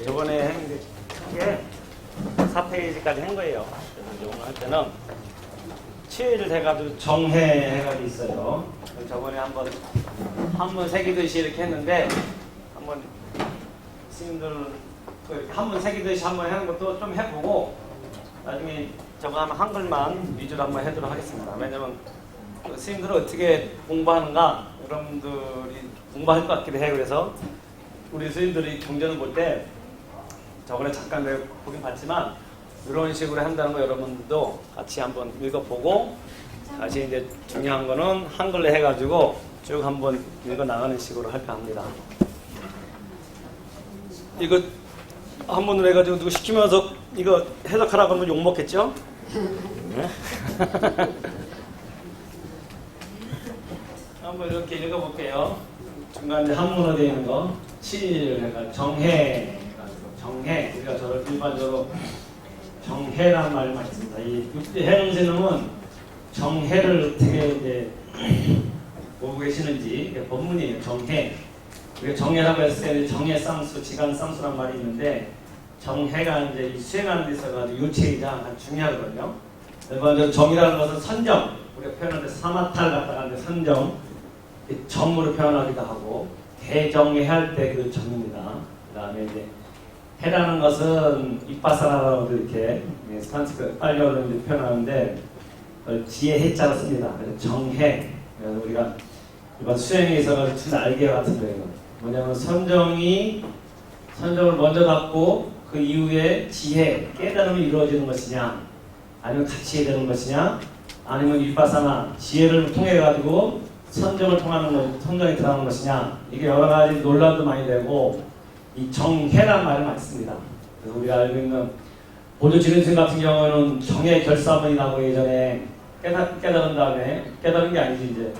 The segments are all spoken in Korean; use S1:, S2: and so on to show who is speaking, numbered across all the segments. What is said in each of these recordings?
S1: 저번에 한게 4페이지까지 한 거예요. 그래서 오늘 할 때는 치유를 해가지고 정해 해가지고 있어요. 저번에 한번 새기듯이 이렇게 했는데 한번 스님들 한번 새기듯이 한번 하는 것도 좀 해보고 나중에 저거 한글만 위주로 한번 해도록 하겠습니다. 왜냐면 스님들은 어떻게 공부하는가 여러분들이 공부할 것 같기도 해요. 그래서 우리 스님들이 경전을 볼 때 저번에 잠깐 내가 보긴 봤지만 이런 식으로 한다는 거 여러분들도 같이 한번 읽어보고 다시 이제 중요한 거는 한글로 해가지고 쭉 한번 읽어 나가는 식으로 할까 합니다. 이거 한번으로 해가지고 누구 시키면서 이거 해석하라고 하면 욕먹겠죠? 네? 한번 이렇게 읽어볼게요. 중간에 한문으로 되어 있는 거 치를 정해 우리가 저를 일반적으로 정해라는 말을 많이 씁니다. 이 해능스님은 정해를 어떻게 이제 보고 계시는지 법문이에요. 정해. 우리가 정해라고 했을 때 정해 쌍수, 지간 쌍수란 말이 있는데 정해가 이제 수행하는 데 있어가지고 요체이자 아주 중요하거든요. 먼저 정이라는 것은 선정. 우리가 표현할 때 사마탈 갖다가 이제 선정, 정으로 표현하기도 하고 대정해 할 때 그 정입니다. 그 다음에 이제 해라는 것은 이빠사라라고 이렇게 스탄스 빨리어로 표현하는데 지혜 해자로 씁니다. 그래서 정해. 그래서 우리가 이번 수행에 있어서 준 알게 같은 거예요. 뭐냐면 선정을 먼저 갖고 그 이후에 지혜, 깨달음이 이루어지는 것이냐, 아니면 같이 해야 되는 것이냐, 아니면 이빠사나 지혜를 통해 가지고 선정을 통하는 것, 선정이 들어가는 것이냐, 이게 여러 가지 논란도 많이 되고. 이 정해라는 말을 많이 씁니다. 그래서 우리가 알고 있는 보조지능생 같은 경우에는 정해 결사문이라고 예전에 깨달은 다음에 깨달은 게 아니지 이제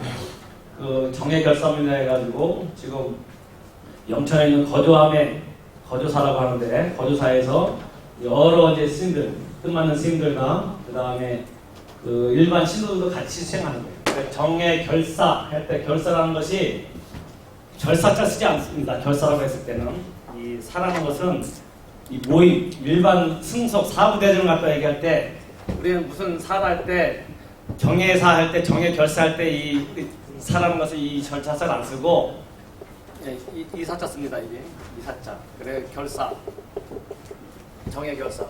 S1: 그 정해 결사문이라 해가지고 지금 영천에 있는 거조사라고 하는데 거조사에서 여러 이제 스님들 뜻맞는 스님들과 그 다음에 그 일반 신도들도 같이 수행하는 거예요. 정해 결사 할 때 결사라는 것이 절사자 쓰지 않습니다. 결사라고 했을 때는 이 사라는 것은 이 모임, 일반 승속, 사부대전을 갖다 얘기할 때 우리는 무슨 사라 할 때 정해사 할 때 정해 결사할 때 이 사라는 것은 이 절차사를 안 쓰고 이 사자 씁니다. 이게 이 사자. 그래 결사, 정해 결사.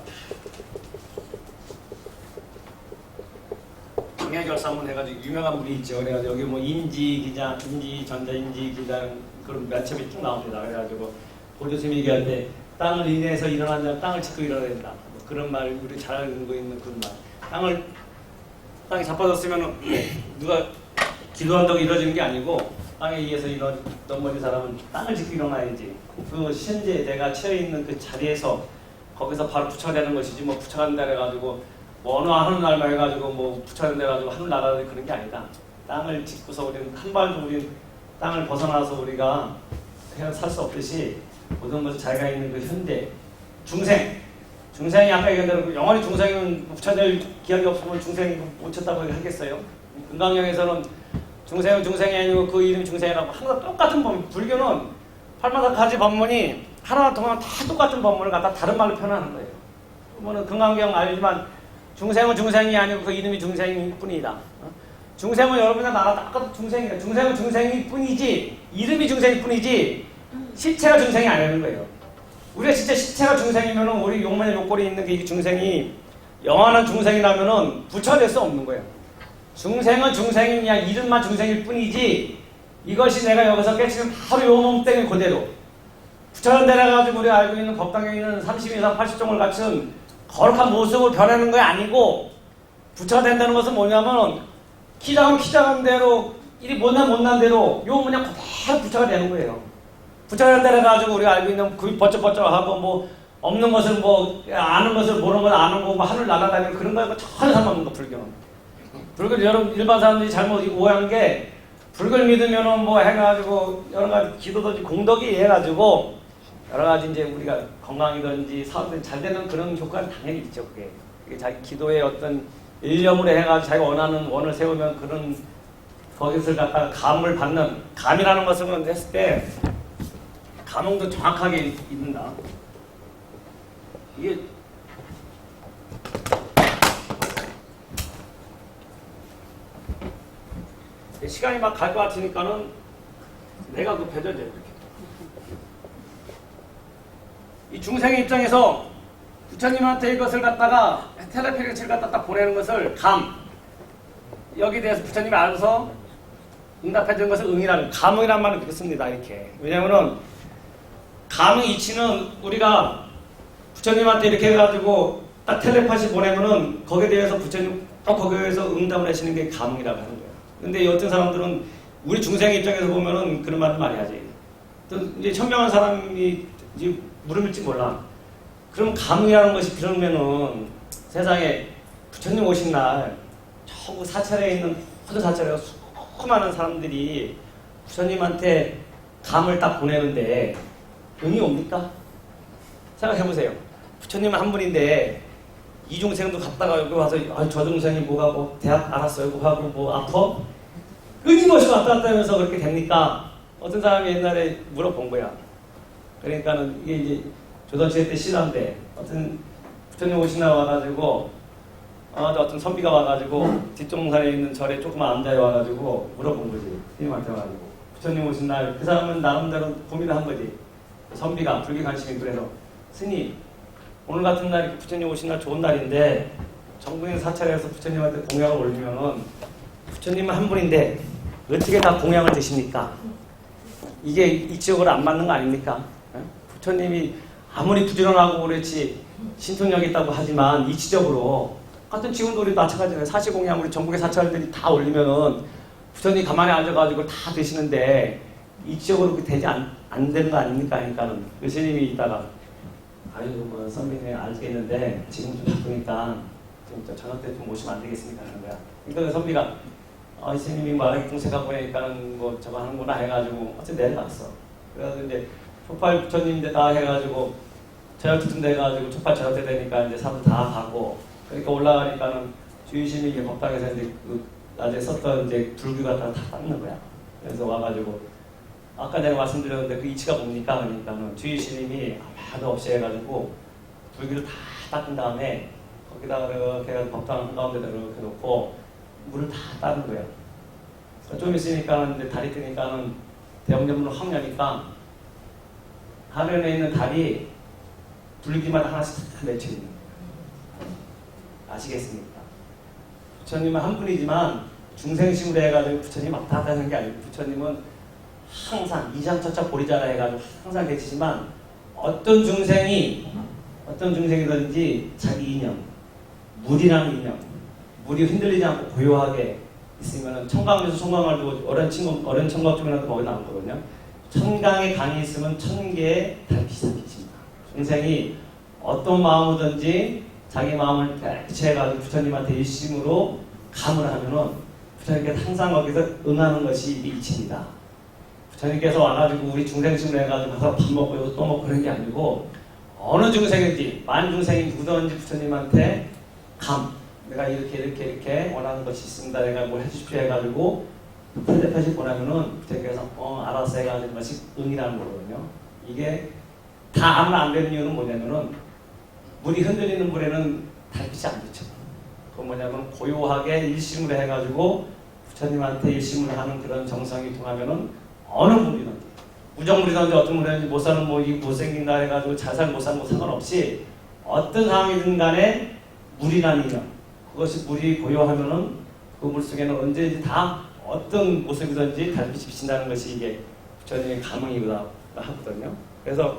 S1: 정해 결사문 해가지고 유명한 물이 있죠. 그래가지고 여기 뭐 인지 기장, 인지 전자, 인지 기장 그런 몇 첩이 쭉 나옵니다. 그래가지고 보조스님이 얘기할 때 땅을 인해서 일어난 자는 땅을 짓고 일어나야 된다. 뭐 그런 말 우리 잘 알고 있는 그런 말. 땅이 자빠졌으면 누가 기도한다고 이루어지는 게 아니고 땅에 의해서 넘어진 사람은 땅을 짓고 일어나야지. 그 현재 내가 처해 있는 그 자리에서 거기서 바로 부처가 되는 것이지 뭐 부처가 된다 해가지고 뭐 어느 하는 날만 해가지고 뭐 부처가 된다 해가지고 하늘 나라는 그런 게 아니다. 땅을 짓고서 우리는 한 발도 우리 땅을 벗어나서 우리가 그냥 살 수 없듯이 모든 것을 자기가 있는 그 현대 중생이 아까 얘기한 대로 영원히 중생은 부처될 기약이 없으면 중생이 못 쳤다고 하겠어요. 금강경에서는 중생은 중생이 아니고 그 이름이 중생이라고 항상 똑같은 법문. 불교는 8가지 법문이 하나 통하면 다 똑같은 법문을 갖다 다른 말로 표현하는 거예요. 그러면 금강경 알지만 중생은 중생이 아니고 그 이름이 중생일 뿐이다. 중생은 여러분들 나라 아까도 중생이에요. 중생은 중생일 뿐이지 이름이 중생일 뿐이지 실체가 중생이 아니라는 거예요. 우리가 진짜 실체가 중생이면 우리 욕만의 욕골에 있는 게 중생이 영원한 중생이라면 부처가 될 수 없는 거예요. 중생은 중생이냐 이름만 중생일 뿐이지 이것이 내가 여기서 깨치면 바로 요 몸 땡이 그대로 부처가 되어가지고 우리가 알고 있는 법당에 있는 30 이상 80종을 갖춘 거룩한 모습을 변하는 거 아니고 부처가 된다는 것은 뭐냐면 키 작은 대로 일이 못난 대로 요 그냥 그대로 부처가 되는 거예요. 부처가 된다 해가지고 우리가 알고 있는 그 버쩍버쩍하고 뭐 없는 것을 뭐 아는 것을 모르는 걸 아는 거고 뭐 하늘 날아다니는 그런 거하고 전혀 상관없는 거 불교는. 불교 여러분 일반 사람들이 잘못 오해하는 게 불교를 믿으면은 뭐 해가지고 여러 가지 기도든지 공덕이 해가지고 여러 가지 이제 우리가 건강이든지 사업든지 잘 되는 그런 효과는 당연히 있죠. 그게 자기 기도의 어떤 일념으로 해가지고 자기가 원하는 원을 세우면 그런 거기서 갖다가 감을 받는 감이라는 것을 했을 때 감흥도 정확하게 있는다. 이게 시간이 막 갈 것 같으니까는 내가 급해져 이제 이렇게. 이 중생의 입장에서 부처님한테 이것을 갖다가 텔레피리스를 갖다 딱 보내는 것을 여기에 대해서 부처님이 알아서 응답해 주는 것을 응이라는, 감응이란 말을 그렇게 씁니다. 이렇게. 왜냐면은 감응 이치는 우리가 부처님한테 이렇게 해가지고 딱 텔레파시 보내면은 거기에 대해서 부처님 또 거기에서 응답을 하시는 게 감응이라고 하는 거예요. 근데 어떤 사람들은 우리 중생의 입장에서 보면은 그런 말을 많이 하지. 또 이제 현명한 사람이 이제 물음일지 몰라. 그럼 감응이라는 것이 그러면은 세상에 부처님 오신 날 전부 사찰에 있는 모든 사찰에 수많은 사람들이 부처님한테 감을 딱 보내는데 응이 옵니까? 생각해보세요. 부처님은 한 분인데 이중생도 갔다가 여기 와서 저 중생이 뭐가 뭐 대학 알았어요 하고 뭐 아파? 끊임없이 왔다 갔다 하면서 그렇게 됩니까? 어떤 사람이 옛날에 물어본 거야. 그러니까는 이게 이제 조선시대 때 시대인데 어떤 부처님 오시나 와가지고 어떤 선비가 와가지고 뒷동산에 있는 절에 조그만 암자에 와가지고 물어본 거지. 스님한테 와가지고 부처님 오신 날 그 사람은 나름대로 고민을 한 거지. 선비가 불교 관심이 그래서 스님 오늘 같은 날 부처님 오신 날 좋은 날인데 정부인 사찰에서 부처님한테 공양을 올리면은 부처님은 한 분인데 어떻게 다 공양을 드십니까? 이게 이치적으로 안 맞는 거 아닙니까? 부처님이 아무리 부지런하고 그렇지 신통력이 있다고 하지만 이치적으로 같은 지금도 우리 마찬가지예요. 사시공양 우리 전국의 사찰들이 다 올리면은 부처님 가만히 앉아가지고 다 드시는데 이치적으로 그렇게 되지 안 되는 거 아닙니까? 그러니까는 그 스님이 있다가 아이고 뭐 선배님 알겠는데 지금 좀 바쁘니까 좀 저녁 때 좀 오시면 안 되겠습니까? 하는 거야. 그러니까 그 선비가 스님이 말하기 공세가 보내니까는 뭐 저거 하는구나 해가지고 어쨌든 내려갔어. 그래서 이제 촉발 부처님인데 다 해가지고 저녁쯤 돼가지고 촉발 저녁 때 되니까 이제 사람 다 가고 그러니까 올라가니까는 주의심이 이게 법당에서 이제 그 낮에 썼던 이제 불규 갖다가 다 닦는 거야. 그래서 와가지고 아까 내가 말씀드렸는데 그 이치가 뭡니까? 그러니까는 주의스님이 아무도 없이 해가지고 불기를 다 닦은 다음에 거기다가 이렇게 법당 한가운데다 이렇게 놓고 물을 다 따는 거예요. 좀 있으니까 이제 달이 뜨니까는 대형전문을 확 여니까 하늘에 있는 달이 불기마다 하나씩 다 맺혀 있는 거예요. 아시겠습니까? 부처님은 한 분이지만 중생심으로 해가지고 부처님 왔다 갔다 하는 게 아니고 부처님은 항상 이장처차 보리자라 해가지고 항상 계시지만 어떤 중생이든지 자기 인연, 물이라는 인연, 물이 흔들리지 않고 고요하게 있으면 청강에서 청강을도 어른 청각 중이라도 거기 나오거든요. 천강에 강이 있으면 천개의 달빛이 비칩니다. 중생이 어떤 마음이든지 자기 마음을 깨끗이 해가지고 부처님한테 일심으로 감을 하면은 부처님께서 항상 거기서 응하는 것이 이게 이치입니다. 부처님께서 와가지고 우리 중생심을 해가지고 가서 밥 먹고 여기서 또 먹고 그런 게 아니고 어느 중생인지 만 중생이 누구든지 부처님한테 내가 이렇게 원하는 것이 있습니다. 내가 뭘 해주십시오 해가지고 텔레파시 보내면은 부처님께서 알아서 해가지고 것이 응이라는 거거든요. 이게 다 아무나 안 되는 이유는 뭐냐면은 물이 흔들리는 물에는 달빛이 안 비쳐. 그건 뭐냐면 고요하게 일심으로 해가지고 부처님한테 일심을 하는 그런 정성이 통하면은 어느 물이든지 무정물이든지 어떤 물이든지 못 사는 뭐 이 못생긴다 해가지고 잘 살고 못 사는 거 상관없이 어떤 상황이든 간에 물이라는 인연 그것이 물이 고요하면은 그 물 속에는 언제든지 다 어떤 모습이든지 달빛이 비친다는 것이 이게 부처님의 감흥이구나 하거든요. 그래서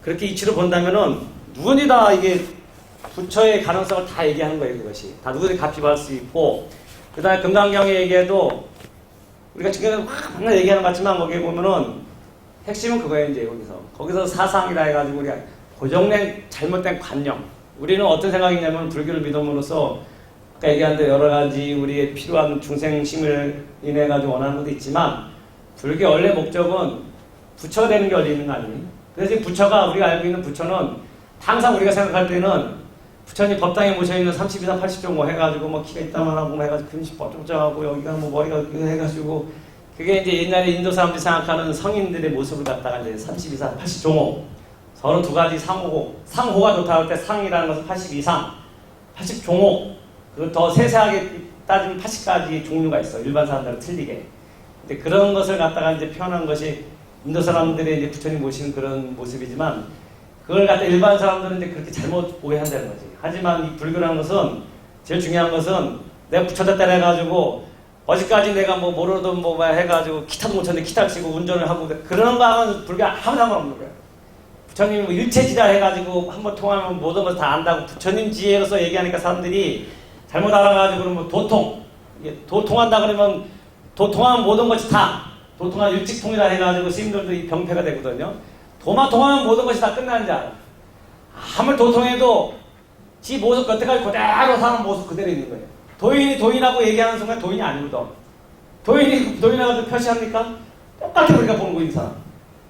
S1: 그렇게 이치로 본다면은 누구니 다 이게 부처의 가능성을 다 얘기하는 거예요. 그것이 다 누구든지 갑집할 수 있고 그 다음에 금강경에 얘기해도 우리가 지금 맨날 얘기하는 것 같지만 거기에 보면은 핵심은 그거예요. 이제 거기서 사상이라 해가지고 우리가 고정된 잘못된 관념 우리는 어떤 생각이냐면 불교를 믿음으로써 아까 얘기한 대로 여러 가지 우리의 필요한 중생심을 인해 가지고 원하는 것도 있지만 불교의 원래 목적은 부처가 되는 게 원래 있는 거 아니에요? 그래서 부처가 우리가 알고 있는 부처는 항상 우리가 생각할 때는 부처님 법당에 모셔있는 32사 80종 뭐 해가지고 뭐 키가 이따만하고 뭐 해가지고 근심 뻑뻑하고 여기가 뭐 머리가 해가지고 그게 이제 옛날에 인도 사람들이 생각하는 성인들의 모습을 갖다가 이제 32사 80종호 서로 두 가지 상호고, 상호가 좋다고 할 때 상이라는 것은 80 이상, 80 종호, 그 더 세세하게 따지면 80가지 종류가 있어. 일반 사람들은 틀리게. 근데 그런 것을 갖다가 이제 표현한 것이 인도 사람들의 이제 부처님 모시는 그런 모습이지만, 그걸 갖다 일반 사람들은 이제 그렇게 잘못 오해한다는 거지. 하지만 이 불교라는 것은 제일 중요한 것은 내가 부처다 때려 해가지고 어제까지 내가 뭐 모르던 뭐 해가지고 기타도 못 쳤는데 기타를 치고 운전을 하고 그런 거 하면 불교 아무 상관없는 거야. 부처님이 뭐 일체지라 해가지고 한번 통하면 모든 걸 다 안다고 부처님 지혜로서 얘기하니까 사람들이 잘못 알아가지고 그러면 도통, 도통한다 그러면 도통하면 모든 것이 다 도통한 일직통이라 해가지고 스님들도 이 병폐가 되거든요. 도만 통하면 모든 것이 다 끝나는 줄 알아. 아무리 도통해도 지 모습 여태까지 그대로 사는 모습 그대로 있는 거예요. 도인이 도인하고 얘기하는 순간 도인이 아니거든. 도인이 도인하고 표시합니까? 똑같아 우리가 보는 거 인사.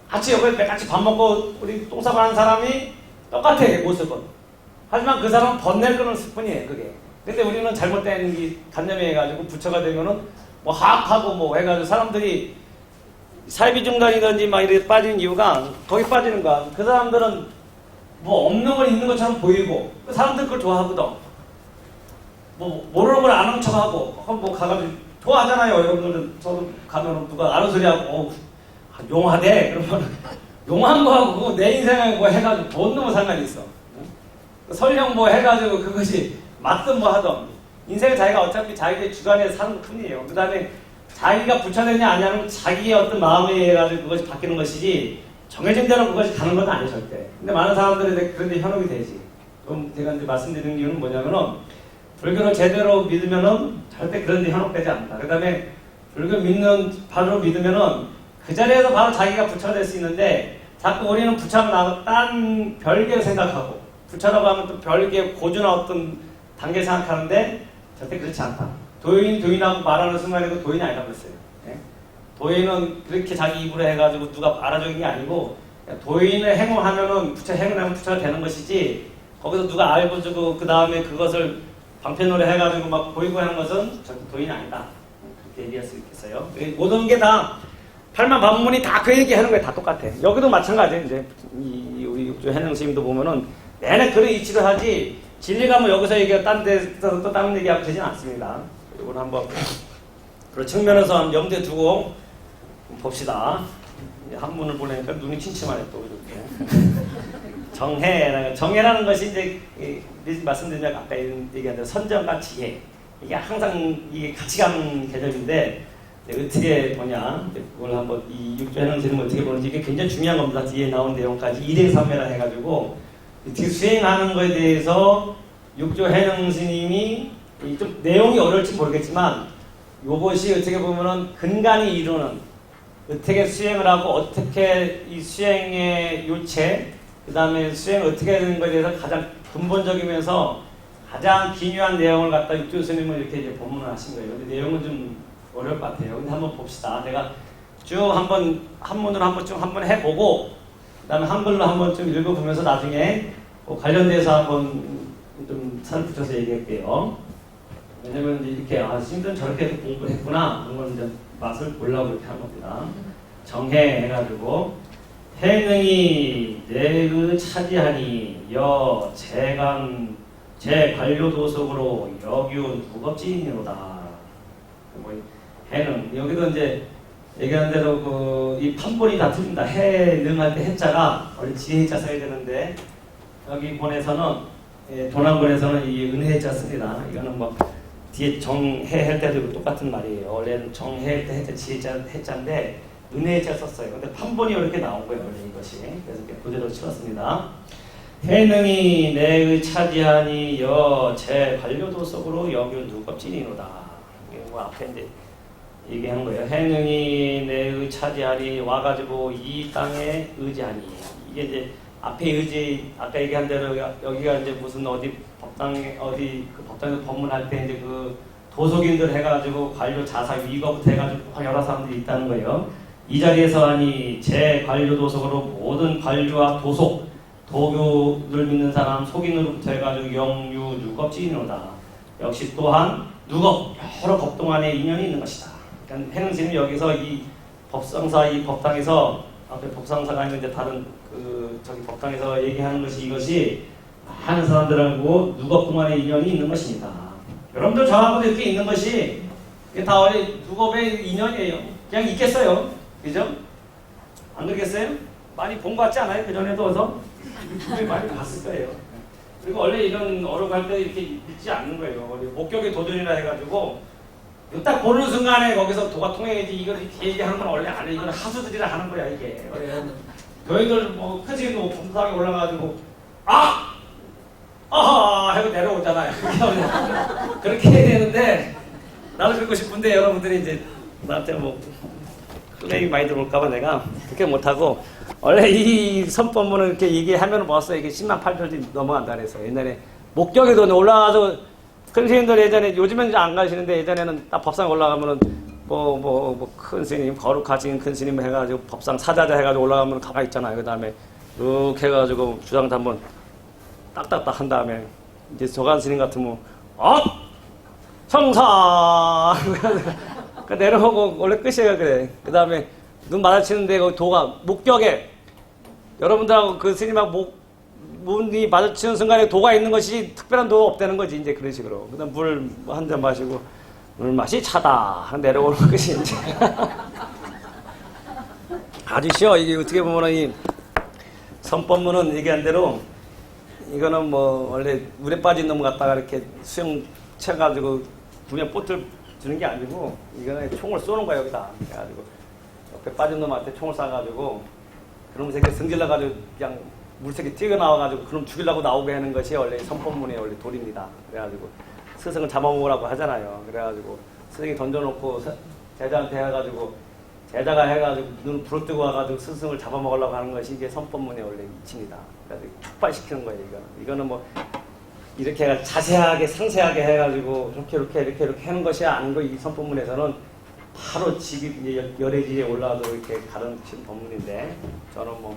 S1: 같이 옆에 같이 밥 먹고 우리 똥 싸고 하는 사람이 똑같아 모습은. 하지만 그 사람은 번뇌를 끊을 뿐이에요 그게. 근데 우리는 잘못된 이 간념해가지고 부처가 되면은 뭐 하악하고 뭐 해가지고 사람들이 사이비 중단이든지 막 이렇게 빠지는 이유가 거기 빠지는 거야. 그 사람들은 뭐 없는 걸 있는 것처럼 보이고 그 사람들 그걸 좋아하거든. 뭐 모르는 걸 아는 척하고 뭐 가가지고 좋아하잖아요. 여러분들은 저도 가면 누가 아는 소리하고 용하대 그러면 용한 거하고 그거 내 인생에 뭐 해가지고 뭔 놈의 상관이 있어. 설령 뭐 해가지고 그것이 맞든 뭐 하든 인생을 자기가 어차피 자기의 주관에 사는 것 뿐이에요. 그 다음에 자기가 부처되냐 아니냐는 자기의 어떤 마음에 의해 가지고 그것이 바뀌는 것이지 정해진 대로 그것이 가는 건 아니에요 절대. 근데 많은 사람들이 그런데 현혹이 되지. 좀 제가 이제 말씀드리는 이유는 뭐냐면은 불교를 제대로 믿으면은 절대 그런데 현혹되지 않다. 그 다음에 불교 믿는 바로 믿으면은 그 자리에서 바로 자기가 부처가 될 수 있는데 자꾸 우리는 부처가 나고 딴 별개를 생각하고 부처라고 하면 또 별개의 고주나 어떤 단계 생각하는데 절대 그렇지 않다. 도인하고 말하는 순간에도 도인이 아니라고 했어요. 네? 도인은 그렇게 자기 입으로 해가지고 누가 알아주는 게 아니고 도인을 행하면은 부처 행하면 부처가 되는 것이지 거기서 누가 알고 주고 그 다음에 그것을 방편으로 해가지고 막 보이고 하는 것은 절대 도인이 아니다. 그렇게 얘기할 수 있겠어요. 모든 게 다 팔만 반문이 다 그 얘기하는 거예요. 다 똑같아. 여기도 마찬가지예요. 이제 우리 육조 해능 스님도 보면은 내내 그런 이치를 하지 진리가 뭐 여기서 얘기가 딴 데서 또 다른 얘기하고 되지는 않습니다. 이걸 한번 그런 측면에서 한번 염두에 두고 봅시다. 한문을 보내니까 눈이 침침하네 또 이렇게. 정해라는 것이 이제 말씀드린 적 아까 얘기한 대로 선정과 지혜 이게 항상 이게 같이 가는 개념인데 어떻게 보냐 그걸 한번 이 육조해능 스님은 어떻게 보는지 이게 굉장히 중요한 겁니다. 뒤에 나온 내용까지 일행삼매라 해가지고 어떻게 수행하는 것에 대해서 육조해능 스님이 좀 내용이 어려울지 모르겠지만 이것이 어떻게 보면은 근간이 이루는 어떻게 수행을 하고 어떻게 이 수행의 요체 그 다음에 수행을 어떻게 해야 되는 것에 대해서 가장 근본적이면서 가장 기묘한 내용을 갖다 육조 스님은 이렇게 이제 본문을 하신 거예요. 근데 내용은 좀 어려울 것 같아요. 근데 한번 봅시다. 내가 쭉 한번 한문으로 한번 쭉 한번 해보고 그다음에 한글로 한번 좀 읽어보면서 나중에 관련돼서 한번 좀 살을 붙여서 얘기할게요. 왜냐면 이렇게 스님들은 저렇게 해서 공부를 했구나 그런 걸 이제 맛을 보려고 이렇게 한 겁니다. 정해 해가지고 해능이 내의 차지하니 여 재간 제관료도속으로 여규 무겁지니로다. 뭐 해능 여기도 이제 얘기한 대로 이 판본이 다 틀린다. 해능할 때 해자가 원래 지혜자 써야 되는데 여기 본에서는 도난본에서는 이 은혜자 씁니다. 이거는 뭐 뒤에 정해 할 때도 똑같은 말이에요. 원래는 정해 할 때 해자 지혜자 해자인데 은혜자 썼어요. 근데 판본이 이렇게 나온 거예요. 원래 이것이 그래서 이렇게 그대로 치웠습니다. 해능이 내의 차지하니 여 제 관료도속으로 여규 누겁지니로다. 이게 뭐 앞에 이제 얘기한 거예요. 해능이 내의 차지하니 와가지고 이 땅에 의지하니 이게 이제 앞에 의지 아까 얘기한 대로 여기가 이제 무슨 어디 법당에 어디 그 법당에서 법문할 때 이제 그 도속인들 해가지고 관료 자사 위거부터 해가지고 여러 사람들이 있다는 거예요. 이 자리에서 하니 제 관료 도속으로 모든 관료와 도속 도교를 믿는 사람 속인으로부터 해가지고 영유 누겁지니로다. 역시 또한 누겁 여러 법동 안에 인연이 있는 것이다. 그러니까 해능스님이 여기서 이 법상사 이 법당에서 앞에 법상사가 아니면 이제 다른 그 저기 법당에서 얘기하는 것이 이것이 많은 사람들하고 누겁구만의 인연이 있는 것입니다. 여러분들 저하고도 이렇게 있는 것이 이게 다 우리 누겁의 인연이에요. 그냥 있겠어요. 그죠? 안 그러겠어요? 많이 본 것 같지 않아요? 그 전에도 어서 많이 봤을 거예요. 그리고 원래 이런 어록할 때 이렇게 믿지 않는 거예요. 목격의 도전이라 해가지고 딱 보는 순간에 거기서 도가 통해야지 이걸 이렇게 얘기하는 건 원래 안 해. 이건 하수들이라 하는 거야 이게. 교인들 뭐 크지도 범상에 올라가지고 아하 하고 내려오잖아요. 그렇게 해야 되는데 나도 그러고 싶은데 여러분들이 이제 나한테 뭐 클레임이 많이 들어올까봐 내가 그렇게 못하고 원래 이 선법문을 이렇게 얘기하면 뭐었어 이게 10만 8천이 넘어간다 그래서 옛날에 목격에도 올라가서 큰 스님들 예전에 요즘엔 이제 안 가시는데 예전에는 딱 법상 올라가면은 큰 스님 거룩하신 큰 스님 해가지고 법상 사자자 해가지고 올라가면 가만히 있잖아요. 그 다음에 이렇게 해가지고 주장도 한번 딱딱딱 한 다음에 이제 저간 스님 같으면 성사 내려오고 원래 끝이에요. 그래. 그 다음에 눈 마주치는데 그 도가 목격에 여러분들하고 그 스님하고 문이 마주치는 순간에 도가 있는 것이 특별한 도가 없다는 거지 이제 그런 식으로. 그다음 물 한 잔 마시고 물 맛이 차다 내려오는 것이 이제 아주 쉬워. 이게 어떻게 보면 이 선법문은 얘기한 대로 이거는 뭐 원래 물에 빠진 놈 갖다가 이렇게 수영 쳐가지고 분명 보틀 주는 게 아니고 이거는 총을 쏘는 거야 여기다. 그래가지고 옆에 빠진 놈한테 총을 쏴가지고 그놈 새끼 승질나가지고 그냥 물색이 튀어나와가지고 그놈 죽이려고 나오게 하는 것이 원래 선법문의 원래 도리입니다. 그래가지고 스승을 잡아먹으라고 하잖아요. 그래가지고 스승이 던져놓고 제자한테 해가지고 제자가 해가지고 눈을 부러뜨고 와가지고 스승을 잡아먹으려고 하는 것이 이게 선법문의 원래 이치입니다. 그래서 촉발시키는 거예요. 이거는 뭐 이렇게 자세하게 상세하게 해가지고 이렇게 하는 것이 아니고 이 선법문에서는 바로 집이 열애지에 올라와도 이렇게 가르치는 법문인데 저는 뭐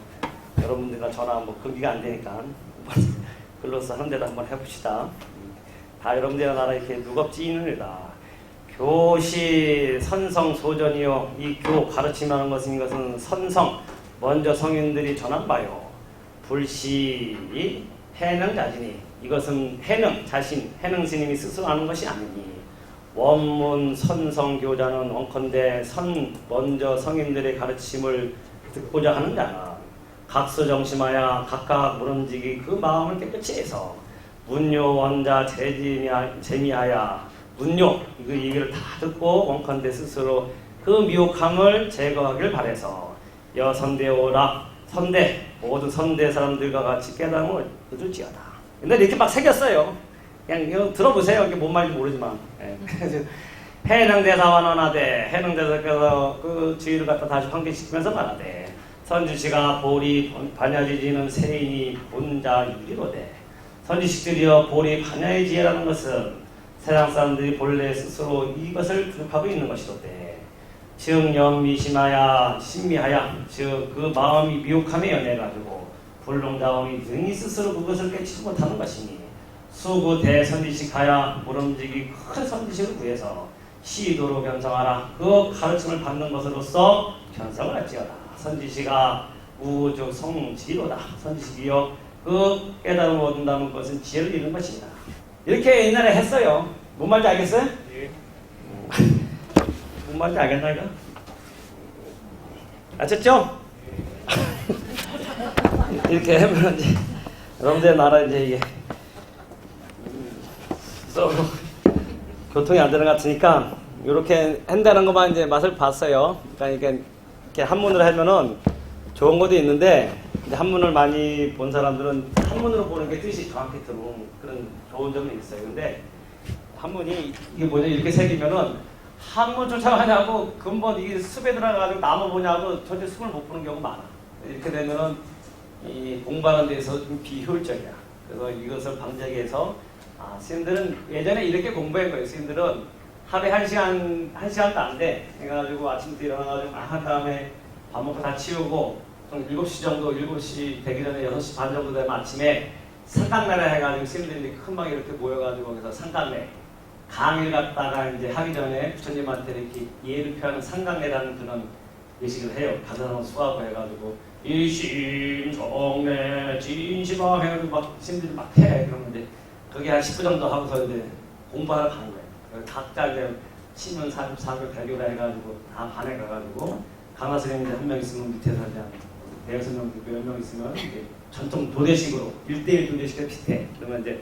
S1: 여러분들과 전화 뭐 거기가 안 되니까 글로서 하는 데도 한번 해봅시다. 다 여러분들의 나라 이렇게 무겁지입니다. 교시 선성소전이요. 이 교 가르치는 것은 선성 먼저 성인들이 전한 바요. 불시 해능자진이 이것은 해능 자신 해능 스님이 스스로 하는 것이 아니니 원문 선성교자는 원컨대 먼저 성인들의 가르침을 듣고자 하는 자는 각서정심하여 각각 물음지기 그 마음을 깨끗이 해서 문요 원자 재미하여 문요 그 얘기를 다 듣고 원컨대 스스로 그 미혹함을 제거하길 바래서 여선대오라 선대 모든 선대 사람들과 같이 깨달음을 얻을지어다. 근데 이렇게 막 새겼어요. 그냥 이거 들어보세요. 이게 뭔 말인지 모르지만. 해능대사완원하되 해능대사께서 그 주의를 갖다 다시 환기시키면서 말하되 선지시가 보리 반야지지는 세인이 본자 유리로되 선지식들이여 보리 반야의 지혜라는 것은 세상 사람들이 본래 스스로 이것을 부족하고 있는 것이로되 즉 연미심하야 신미하야 즉 그 마음이 미혹함에 연해가지고 불능자음이 능히 스스로 그것을 깨치지 못하는 것이니 수구 대선지식하야 물음지기 큰 선지식을 구해서 시도로 변성하라. 그 가르침을 받는 것으로서 변성을 할지어다. 선지식아 우즉 성지로다. 선지식이요 그 깨달음을 얻는다는 것은 지혜를 잃는 것입니다. 이렇게 옛날에 했어요. 뭔 말인지 알겠어요? 예. 뭔 말인지 알겠나 이거? 아셨죠? 이렇게 하면 이제 여러분들의 나라 이제 이게 교통이 안 되는 것 같으니까 이렇게 한다는 것만 이제 맛을 봤어요. 그러니까 이렇게 한문으로 하면은 좋은 것도 있는데 한문을 많이 본 사람들은 한문으로 보는 게 뜻이 정확히 들어오는 그런 좋은 점이 있어요. 근데 한문이 이게 뭐냐 이렇게 새기면은 한문 쫓아가냐고 근본 이게 습에 들어가가지고 나무 보냐고 전혀 습을 못 보는 경우가 많아. 이렇게 되면은 이 공부하는 데서 좀 비효율적이야. 그래서 이것을 방지하기 위해서 스님들은 예전에 이렇게 공부한 거예요. 스님들은 하루에 1시간도 안 돼. 해가지고 아침부터 일어나가지고 한 다음에 밥 먹고 다 치우고 7시 정도, 7시 되기 전에 6시 반 정도 되면 아침에 상강매라 해가지고 스님들이 큰 방에 이렇게 모여가지고 거기서 상강매 강의를 갖다가 이제 하기 전에 부처님한테 이렇게 예를 표하는 상강매라는 그런 예식을 해요. 가사상 수하고 해가지고 이심정내 진시방 해가지고 막 신들이 막 해. 그러는데 그게 한 10분 정도 하고서 이제 공부하러 간 거예요. 각자 이제 시문 사교 대교라 해가지고 다 반에 가가지고 강화 선생님이 한 명 있으면 밑에서 그냥 대여 선생님도 몇 명 있으면 이제 전통 도대식으로 1대1 도대식과 비슷해. 그러면 이제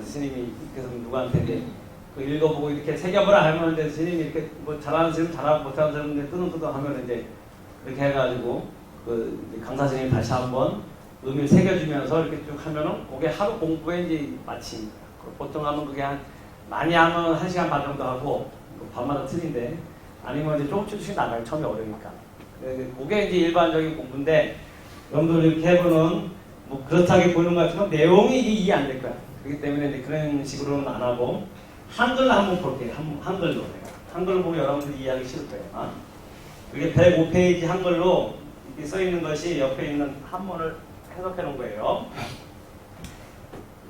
S1: 스님이 그래서 누구한테 이제 그 읽어보고 이렇게 새겨보라 하면 이제 스님이 이렇게 뭐 잘하는 사람 잘하고 못하는 사람인데 뜨는뜨는 하면 이제 그렇게 해가지고 그 강사 선생님이 다시 한번 의미를 새겨주면서 이렇게 쭉 하면은 그게 하루 공부에 이제 마칩니다. 보통 하면 그게 많이 하면 1시간 반 정도 하고 밤마다 틀린데 아니면 이제 조금씩 나가요. 처음에 어려우니까. 그게 이제 일반적인 공부인데 여러분들 이렇게 해보는 뭐 그렇다게 보는 것 같지만 내용이 이해 안 될 거야. 그렇기 때문에 이제 그런 식으로는 안 하고 한글로 한번 볼게요. 한글로 내가 한글로 보면 여러분들이 이해하기 싫을 거예요. 그게 105페이지 한글로 이렇게 써 있는 것이 옆에 있는 한문을 해석해 놓은 거예요.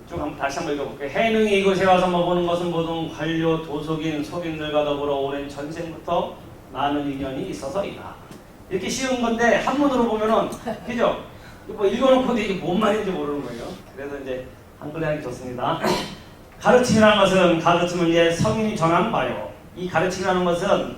S1: 쭉 한번 다시 한번 읽어볼게요. 해능이 이곳에 와서 머무는 것은 모든 관료, 도속인, 속인들과 더불어 오랜 전생부터 많은 인연이 있어서이다. 이렇게 쉬운 건데 한문으로 보면은 그죠? 뭐 읽어놓고도 이게 뭔 말인지 모르는 거예요. 그래서 이제 한글에 하는 게 좋습니다. 가르침이라는 것은 가르침을 위해 성인이 정한 바요. 이 가르침이라는 것은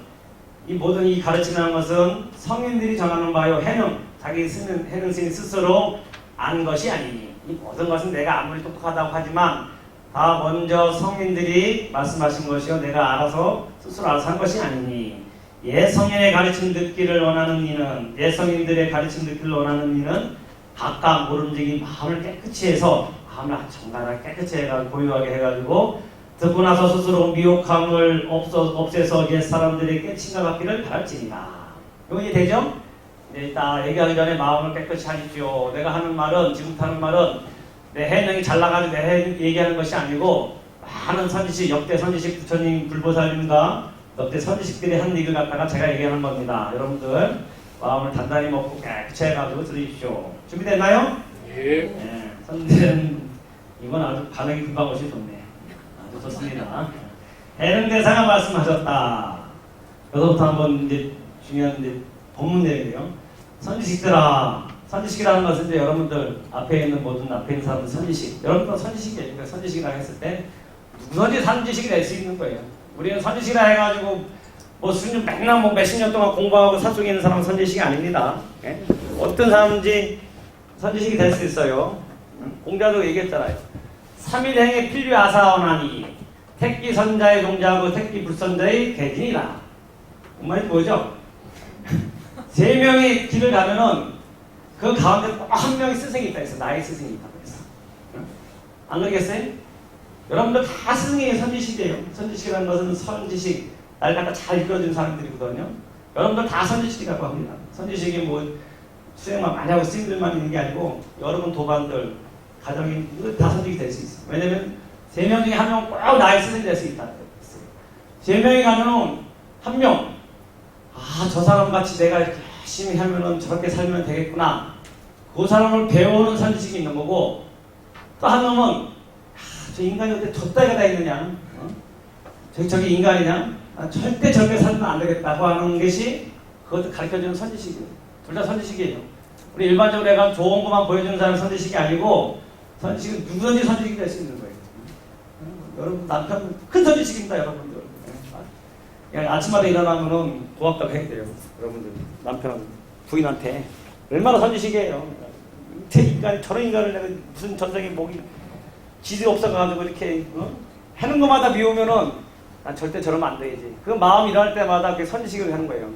S1: 이 모든 이 가르침이라는 것은 성인들이 정하는 바요. 해능, 자기 쓰는 해능 스님 스스로 안 것이 아니니. 이 모든 것은 내가 아무리 똑똑하다고 하지만 다 먼저 성인들이 말씀하신 것이요 내가 알아서 스스로 알아서 한 것이 아니니 예 성인의 가르침 듣기를 원하는 이는 예 성인들의 가르침 듣기를 원하는 이는 각각 모름지기 마음을 깨끗이 해서 마음을 정갈하게 깨끗이 해가지고 고요하게 해가지고 듣고 나서 스스로 미혹함을 없애서 옛 사람들에게 칭찬받기를 바랄지니라. 이거 이해되죠? 네, 딱 얘기하기 전에 마음을 깨끗이 하십시오. 내가 하는 말은 지금부터 하는 말은 내 해능이 잘 나가는 내 얘기하는 것이 아니고 많은 선지식, 역대 선지식 부처님 불보살님과 역대 선지식들이 한 얘기를 갖다가 제가 얘기하는 겁니다. 여러분들 마음을 단단히 먹고 깨끗이 해가지고 들으십시오. 준비됐나요?
S2: 예.
S1: 네, 선생님 이건 아주 반응이 금방 오시 좋네. 아주 좋습니다. 해능대사가 말씀하셨다. 여기서부터 한번 이제 중요한 이제 본문 내용이에요. 선지식들아, 선지식이라는 것은 이제 여러분들 앞에 있는 모든 앞에 있는 사람들 선지식. 여러분들 선지식이에요. 그러니까 선지식이라고 했을 때 누구든지 선지식이 될 수 있는 거예요. 우리는 선지식이라 해가지고 뭐 수년 맨날 뭐 몇십 년 동안 공부하고 사속에 있는 사람은 선지식이 아닙니다. 예? 어떤 사람인지 선지식이 될 수 있어요. 공자도 얘기했잖아요. 3일행에 필류아사원하니 택기 선자의 동자하고 택기 불선자의 대진이라. 그 말이 뭐죠? 3명의 길을 가면은 그 가운데 꼭 한 명의 스승이 있다 했어. 나의 스승이 있다고 했어. 안 그러겠어요? 여러분들 다 스승이 선지식이에요. 선지식이라는 것은 선지식, 날 갖다 잘 이끌어준 사람들이거든요. 여러분들 다 선지식이라고 합니다. 선지식이 뭐 수행만 많이 하고 스님들만 있는 게 아니고 여러분 도반들, 가정인 다 선지식이 될 수 있어요. 왜냐면 3명 중에 한 명은 꼭 나의 스승이 될 수 있다고 했어요. 3명이 가면은 한 명, 저 사람 같이 내가 이렇게 열심히 하면은 저렇게 살면 되겠구나. 그 사람을 배우는 선지식이 있는 거고, 또 한 놈은 저 인간이 어떻게 저 따위가 다 있느냐? 저기 인간이냐? 절대 저렇게 살면 안 되겠다고 하는 것이 그것도 가르쳐주는 선지식이에요. 둘 다 선지식이에요. 우리 일반적으로 내가 좋은 것만 보여주는 사람은 선지식이 아니고 선지식은 누구든지 선지식이 될 수 있는 거예요. 여러분 남편 큰 선지식입니다. 여러분들. 아침마다 일어나면은 고맙다고 해야 돼요. 여러분들 남편 부인한테 얼마나 선지식이에요. 인간이 저런 인간을 내가 무슨 전생에 목이 지지 없어가지고 이렇게 하는 것마다 미우면은 난 절대 저러면 안 되지. 그 마음 일어날 때마다 그 선지식을 하는 거예요.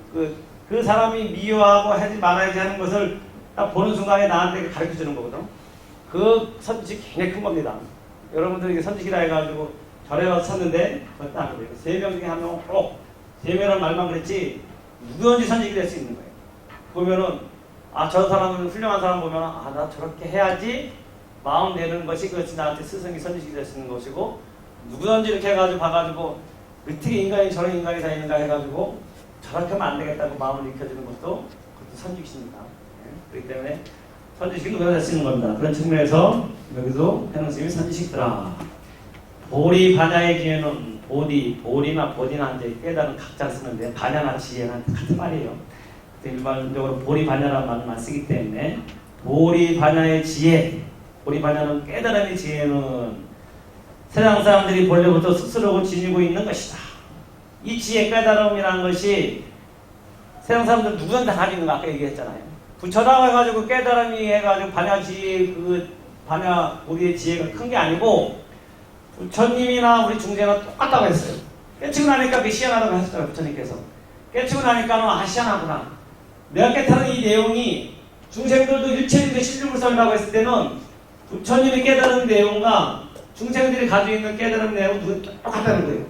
S1: 그 사람이 미워하고 하지 말아야지 하는 것을 딱 보는 순간에 나한테 가르쳐 주는 거거든. 그 선지식 굉장히 큰 겁니다. 여러분들이 선지식이라 해가지고 절에 와서 찾는데 그것도 안 그래요. 3명 중에 한 명은 꼭 3명이라는 말만 그랬지 누구든지 선지식이 될 수 있는 거예요. 보면은 저 사람은 훌륭한 사람 보면은 나 저렇게 해야지 마음 내는 것이 그것이 나한테 스승이 선지식이 될 수 있는 것이고 누구든지 이렇게 해가지고 봐가지고 어떻게 인간이 저런 인간이 다 있는가 해가지고 저렇게 하면 안 되겠다고 마음을 익혀주는 것도 그것도 선지식입니다. 그렇기 때문에 선지식이 누구나 될 수 있는 겁니다. 그런 측면에서 여기도 해능스님이 선지식들아. 보리 반야의 기회는 보리나 보디나 이제 깨달은 각자 쓰는데 반야나 지혜나 같은 말이에요. 일반적으로 보리반야라는 말만 쓰기 때문에 보리반야의 지혜, 보리반야는 깨달음의 지혜는 세상 사람들이 본래부터 스스로 지니고 있는 것이다. 이 지혜 깨달음이라는 것이 세상 사람들 누구나 다 가지고 있는 거 아까 얘기했잖아요. 부처라고 해가지고 깨달음이 해가지고 반야 지혜, 반야 우리의 지혜가 큰 게 아니고 부처님이나 우리 중생은 똑같다고 했어요. 깨치고 나니까 희한하다고 하셨잖아요. 부처님께서 깨치고 나니까 희한하구나. 내가 깨달은 이 내용이 중생들도 일체인데 실주불성이라고 했을 때는 부처님이 깨달은 내용과 중생들이 가지고 있는 깨달은 내용은 똑같다는 거예요.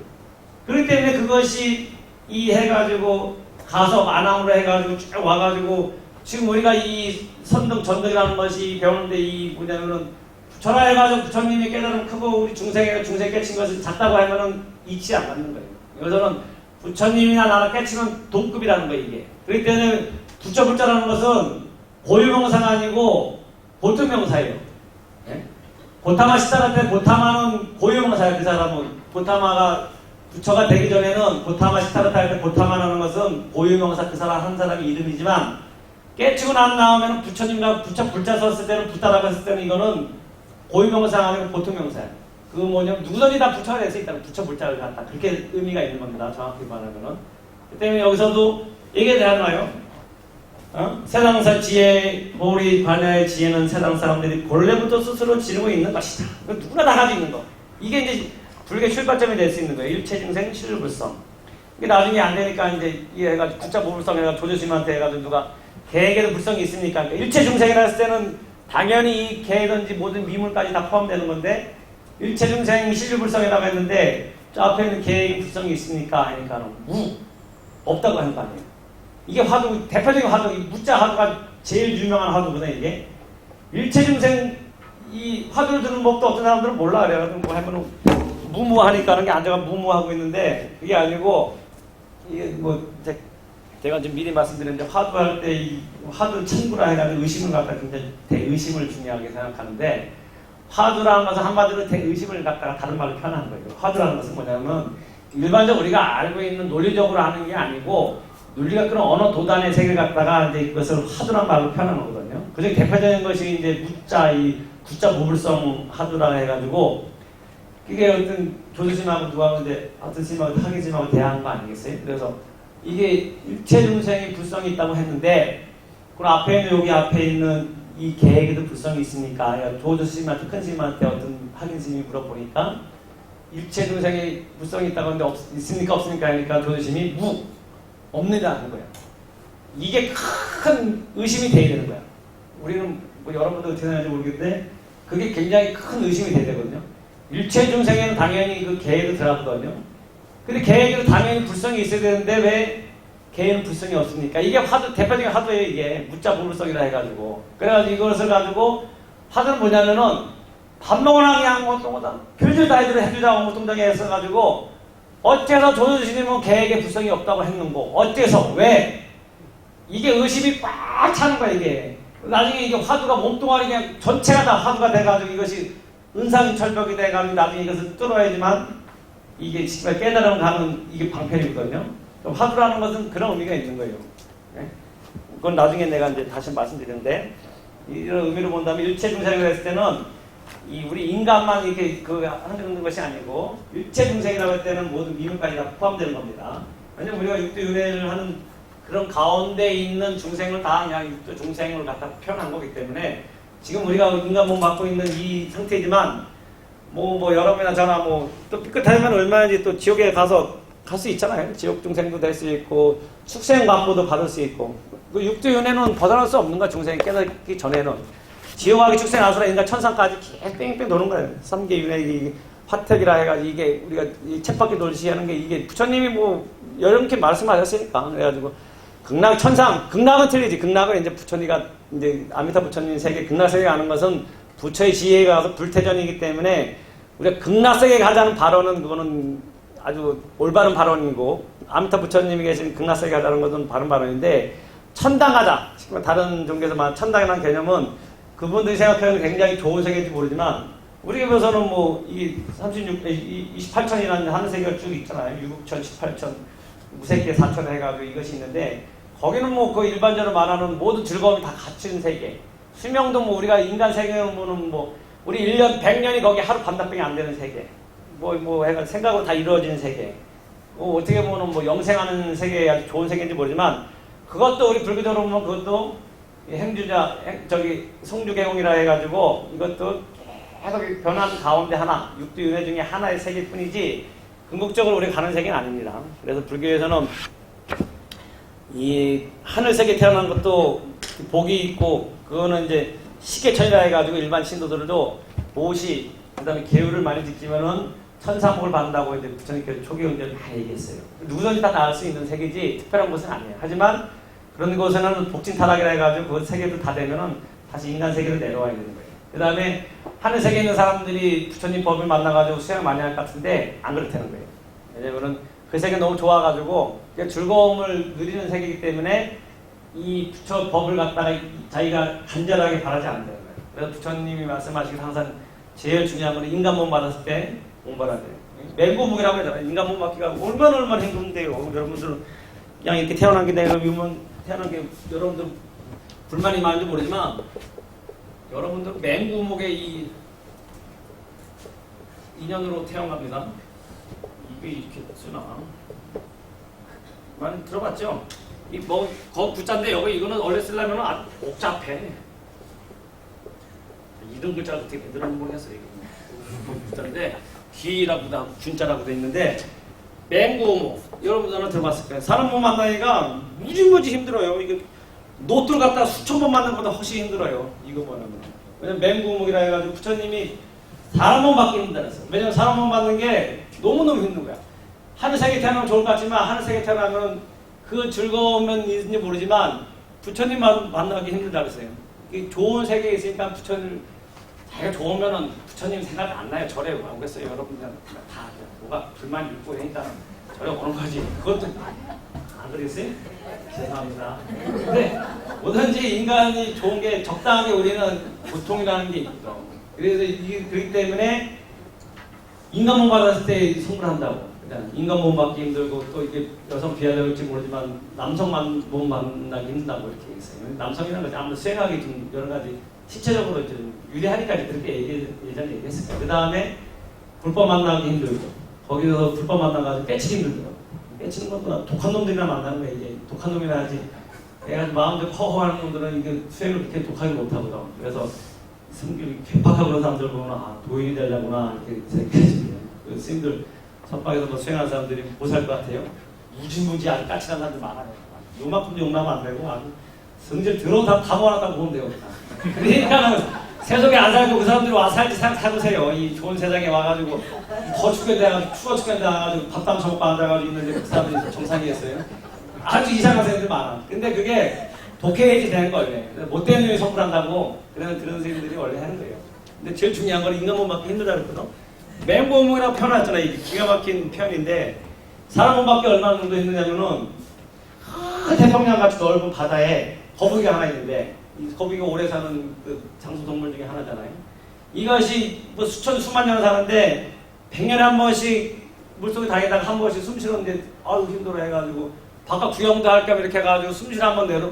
S1: 그렇기 때문에 그것이 이 해가지고 가서 만왕으로 해가지고 쭉 와가지고 지금 우리가 이 선등 전등이라는 것이 배우는데 이 뭐냐면은 부처라 해가지고 부처님이 깨달음 크고 우리 중생 깨친 것이 작다고 하면은 이치 안 맞는 거예요. 여기서는 부처님이나 나라 깨치는 동급이라는 거예요, 이게. 그렇기 때문에 부처불자라는 것은 고유명사가 아니고 보통명사예요. 네? 고타마 시타라 때 고타마는 고유명사예요. 그 사람은 고타마가 부처가 되기 전에는 고타마 시타라 때 고타마라는 것은 고유명사 그 사람 한 사람의 이름이지만 깨치고 난 다음에는 부처님과 부처 불자 썼을 때는 부타라고 했을 때는 이거는 고유명사가 아니고 보통명사예요. 그 뭐냐면 누구든지 다 부처가 될 수 있다고 부처 불자를 갖다 그렇게 의미가 있는 겁니다. 정확히 말하면은. 그 때문에 여기서도 이게 되나요? 세상사 지혜, 보리 반야의 지혜는 세상 사람들이 본래부터 스스로 지니고 있는 것이다. 누구나 다 가지고 있는 거. 이게 이제 불교의 출발점이 될 수 있는 거예요. 일체중생 실불성. 이게 나중에 안 되니까 이제 해가지고 구자 보불성 해가지고 조조심한테 해가지고 누가 개에게도 불성이 있습니까? 그러니까 일체중생이라 했을 때는 당연히 이 개든지 모든 미물까지 다 포함되는 건데 일체중생 실불성이라고 했는데 저 앞에 있는 개에게 불성이 있습니까? 하니까 없다고 하는 거 아니에요. 이게 화두, 대표적인 화두, 이 무자 화두가 제일 유명한 화두거든요, 이게. 일체중생, 이 화두를 듣는 법도 어떤 사람들은 몰라. 그래가지고 뭐 하면은 무무하니까 하는 게 앉아가 무무하고 있는데, 그게 아니고, 이게 뭐, 제가 좀 미리 말씀드렸는데, 화두할 때 이 화두 천구라 해가지고 의심을 갖다가 굉장히 대의심을 중요하게 생각하는데, 화두라는 것은 한마디로 대의심을 갖다가 다른 말로 표현하는 거예요. 화두라는 것은 뭐냐면, 일반적으로 우리가 알고 있는 논리적으로 하는 게 아니고, 논리가 그런 언어 도단의 세계를 갖다가 이제 그것을 화두란 말로 표현하는 거거든요. 그중에 대표적인 것이 이제 무자, 이 구자 보불성 화두라 해가지고, 이게 어떤 교수님하고 누가 이제 어떤 스님하고 하계스님하고 대화한 거 아니겠어요? 그래서 이게 일체중생이 불성이 있다고 했는데, 그 앞에 있는 여기 앞에 있는 이 개에게도 불성이 있습니까? 조조 스님한테 큰 스님한테 어떤 하계 스님이 물어보니까 일체중생이 불성이 있다고 하는데 있습니까? 없습니까? 하니까 조조 스님이 없느냐 하는 거야. 이게 큰 의심이 돼야 되는 거야. 우리는 뭐 여러분들 어떻게 생각하는지 모르겠는데 그게 굉장히 큰 의심이 돼야 되거든요. 일체중생에는 당연히 그 개에도 들어가거든요. 근데 개에게도 당연히 불성이 있어야 되는데 왜 개에는 불성이 없습니까? 이게 화두, 대표적인 화두예요. 이게 무자 보불성이라 해가지고. 그래가지고 이것을 가지고 화두는 뭐냐면은 밥 먹으나 그냥 뭐 동거다 별짓 다 해주자고 뭐 동작에 했어가지고 어째서 조조스님은 개에게 불성이 없다고 했는고 어째서 왜 이게 의심이 꽉 차는 거야. 이게 나중에 이게 화두가 몸뚱아리 그냥 전체가 다 화두가 돼가지고 이것이 은상철벽이 돼가지고 나중에 이것을 뚫어야지만 이게 정말 깨달음 가는 이게 방편이거든요. 화두라는 것은 그런 의미가 있는 거예요. 네? 그건 나중에 내가 이제 다시 말씀드리는데 이런 의미로 본다면 일체중생이라고 했을 때는 이 우리 인간만 이렇게 하는 것이 아니고 일체중생이라고 할 때는 모든 미물까지 다 포함되는 겁니다. 왜냐면 우리가 육도윤회를 하는 그런 가운데 있는 중생을 다 그냥 육도 중생을 갖다 표현한 거기 때문에 지금 우리가 인간 몸 갖고 있는 이 상태지만 뭐 여러분이나 저나 뭐 또 삐끗하면 얼마든지 또 지옥에 가서 갈 수 있잖아요. 지옥 중생도 될 수 있고 축생 관보도 받을 수 있고 그 육도윤회는 벗어날 수 없는 거야. 중생이 깨닫기 전에는 지옥하기 축생 아수라 인간 천상까지 계속 뺑뺑 도는 거예요. 3계 윤회 화택이라 해가지고 이게 우리가 이 쳇바퀴 돌듯이 하는 게 이게 부처님이 뭐 여러 개 말씀하셨으니까 그래가지고 극락 천상 극락은 틀리지. 극락은 이제 부처님가 이제 아미타 부처님 세계 극락 세계 가는 것은 부처의 지혜가 가서 불태전이기 때문에 우리가 극락 세계 가자는 발언은 그거는 아주 올바른 발언이고 아미타 부처님이 계신 극락 세계 가자는 것은 바른 발언인데 천당 가자. 다른 종교에서 말하는 천당이라는 개념은 그분들이 생각하는 굉장히 좋은 세계인지 모르지만 우리 집에서는 뭐 이 28천이라는 하늘세계가 쭉 있잖아요. 6천, 18천, 무색계 4천 해가지고 이것이 있는데 거기는 뭐 그 일반적으로 말하는 모든 즐거움이 다 갖춘 세계. 수명도 뭐 우리가 인간 세계는 뭐 우리 1년 100년이 거기 하루 반납병이 안 되는 세계. 뭐 해가 생각으로 다 이루어진 세계. 어떻게 보면 뭐 영생하는 세계에 아주 좋은 세계인지 모르지만 그것도 우리 불교적으로 보면 그것도 성주계공이라 해가지고 이것도 계속 변한 가운데 하나, 육두윤회 중에 하나의 세계일 뿐이지 궁극적으로 우리가 가는 세계는 아닙니다. 그래서 불교에서는 이 하늘 세계 태어난 것도 복이 있고 그거는 이제 시계천이라 해가지고 일반 신도들도 모시 그다음에 계율을 많이 지키면은 천사복을 받는다고 이제 부처님께서 초기경전을 다 얘기했어요. 누구든지 다 나을 수 있는 세계지 특별한 곳은 아니에요. 하지만 그런 곳에는 복진타락이라 해가지고 그 세계도 다 되면은 다시 인간 세계로 내려와야 되는 거예요. 그 다음에 하늘 세계에 있는 사람들이 부처님 법을 만나가지고 수행 많이 할 것 같은데 안 그렇다는 거예요. 왜냐면은 그 세계 너무 좋아가지고 즐거움을 누리는 세계이기 때문에 이 부처 법을 갖다가 자기가 간절하게 바라지 않는다는 거예요. 그래서 부처님이 말씀하시기를 항상 제일 중요한 건 인간 몸 받았을 때 공부를 해야 돼요. 맹고묵이라고 하잖아요. 인간 몸 받기가 얼마나 힘든데요. 여러분들은 그냥 이렇게 태어난 게 내가 태어난 게 여러분들 불만이 많은지 모르지만 여러분들 맹구목의 이 인연으로 태어납니다. 이게 이렇게 쓰나? 많이 들어봤죠? 이 거 구자인데 여기 이거는 원래 쓰려면 복잡해. 이런 글자가 어떻게 되더라는 모르겠어요. 이거 구자인데 기라고다 준자라고 돼 있는데 맹구목 여러분들은 들어봤을 거예요. 사람 몸 만나기가 무지무지 힘들어요. 이거 노트를 갖다가 수천 번 만든 것보다 훨씬 힘들어요. 이거 뭐냐면 왜냐면 맹구목이라 해가지고 부처님이 사람 몸 받기 힘들었어요. 왜냐면 사람 몸 받는 게 너무너무 힘든 거야. 하늘세계 태어나면 좋을 것 같지만 하늘세계 태어나면 그 즐거움은 있는지 모르지만 부처님 만나기 힘들다 그랬어요. 좋은 세계에 있으니까 부처님 자기가 좋으면은 부처님 생각이 안 나요. 절에 오겠어요. 여러분들 다 뭐가 불만이 있고 그러니까 절에 오는 거지. 그것도 안 그랬어요? 죄송합니다. 근데 뭐든지 인간이 좋은 게 적당하게 우리는 고통이라는 게 있거든. 그래서 이게 그렇기 때문에 인간 몸 받았을 때 성불한다고. 인간 몸 받기 힘들고 또 이게 여성 비하될지 모르지만 남성 몸 만나기 힘들다고 이렇게 얘기했어요. 남성이라는 것이 아무래도 수행하기 좀 여러 가지 신체적으로 좀 유리하니까 그렇게 예전에 얘기했을 거예요. 그 다음에 불법 만나기 힘들고 거기서 불법 만나가지고 빼치기 힘들더라고. 빼치는 것보다 독한 놈들이나 만나는 거야. 이게 독한 놈이라 하지. 애가 마음대로 허허하는 놈들은 이게 수행을 그렇게 독하게 못하거든. 그래서 성격이 괴팍하고 그런 사람들 보면 도인이 되려구나 이렇게 생각하시면 그 스님들 선방에서 뭐 수행하는 사람들이 못 살 것 같아요. 무지무지 아주 까칠한 사람들 많아요. 요만큼도 용납 안 되고 아주 성질 들어온 사람 다 모아놨다고 보면 돼요. 그러니까 세속에 안 살고 그 사람들이 와 살지 살보세요. 이 좋은 세상에 와가지고 더 죽겠다 추워 죽겠다 해가지고 밥도 안 처먹고 앉아가지고 있는데 그 사람들이 정상이었어요. 아주 이상한 사람들 많아. 근데 그게 독해야지 되는 거예요. 못된 놈이 성불한다고 그런 선생님들이 원래 하는 거예요. 근데 제일 중요한 건 인간 몸 받기 힘들다 그랬거든. 맹고몸이라고 표현했잖아요. 이게 기가 막힌 표현인데 사람 몸 받기 얼마나 정도 힘드냐면은 태평양 같이 넓은 바다에 거북이가 하나 있는데 이 거북이가 오래 사는 그 장수 동물 중에 하나잖아요. 이것이 뭐 수천 수만 년 사는데 100년에 한 번씩 물속에 다니다가 한 번씩 숨 쉬는데 아유 힘들어 해가지고 바깥 구경도 할 겸 이렇게 해가지고 숨 쉬다 한번 내려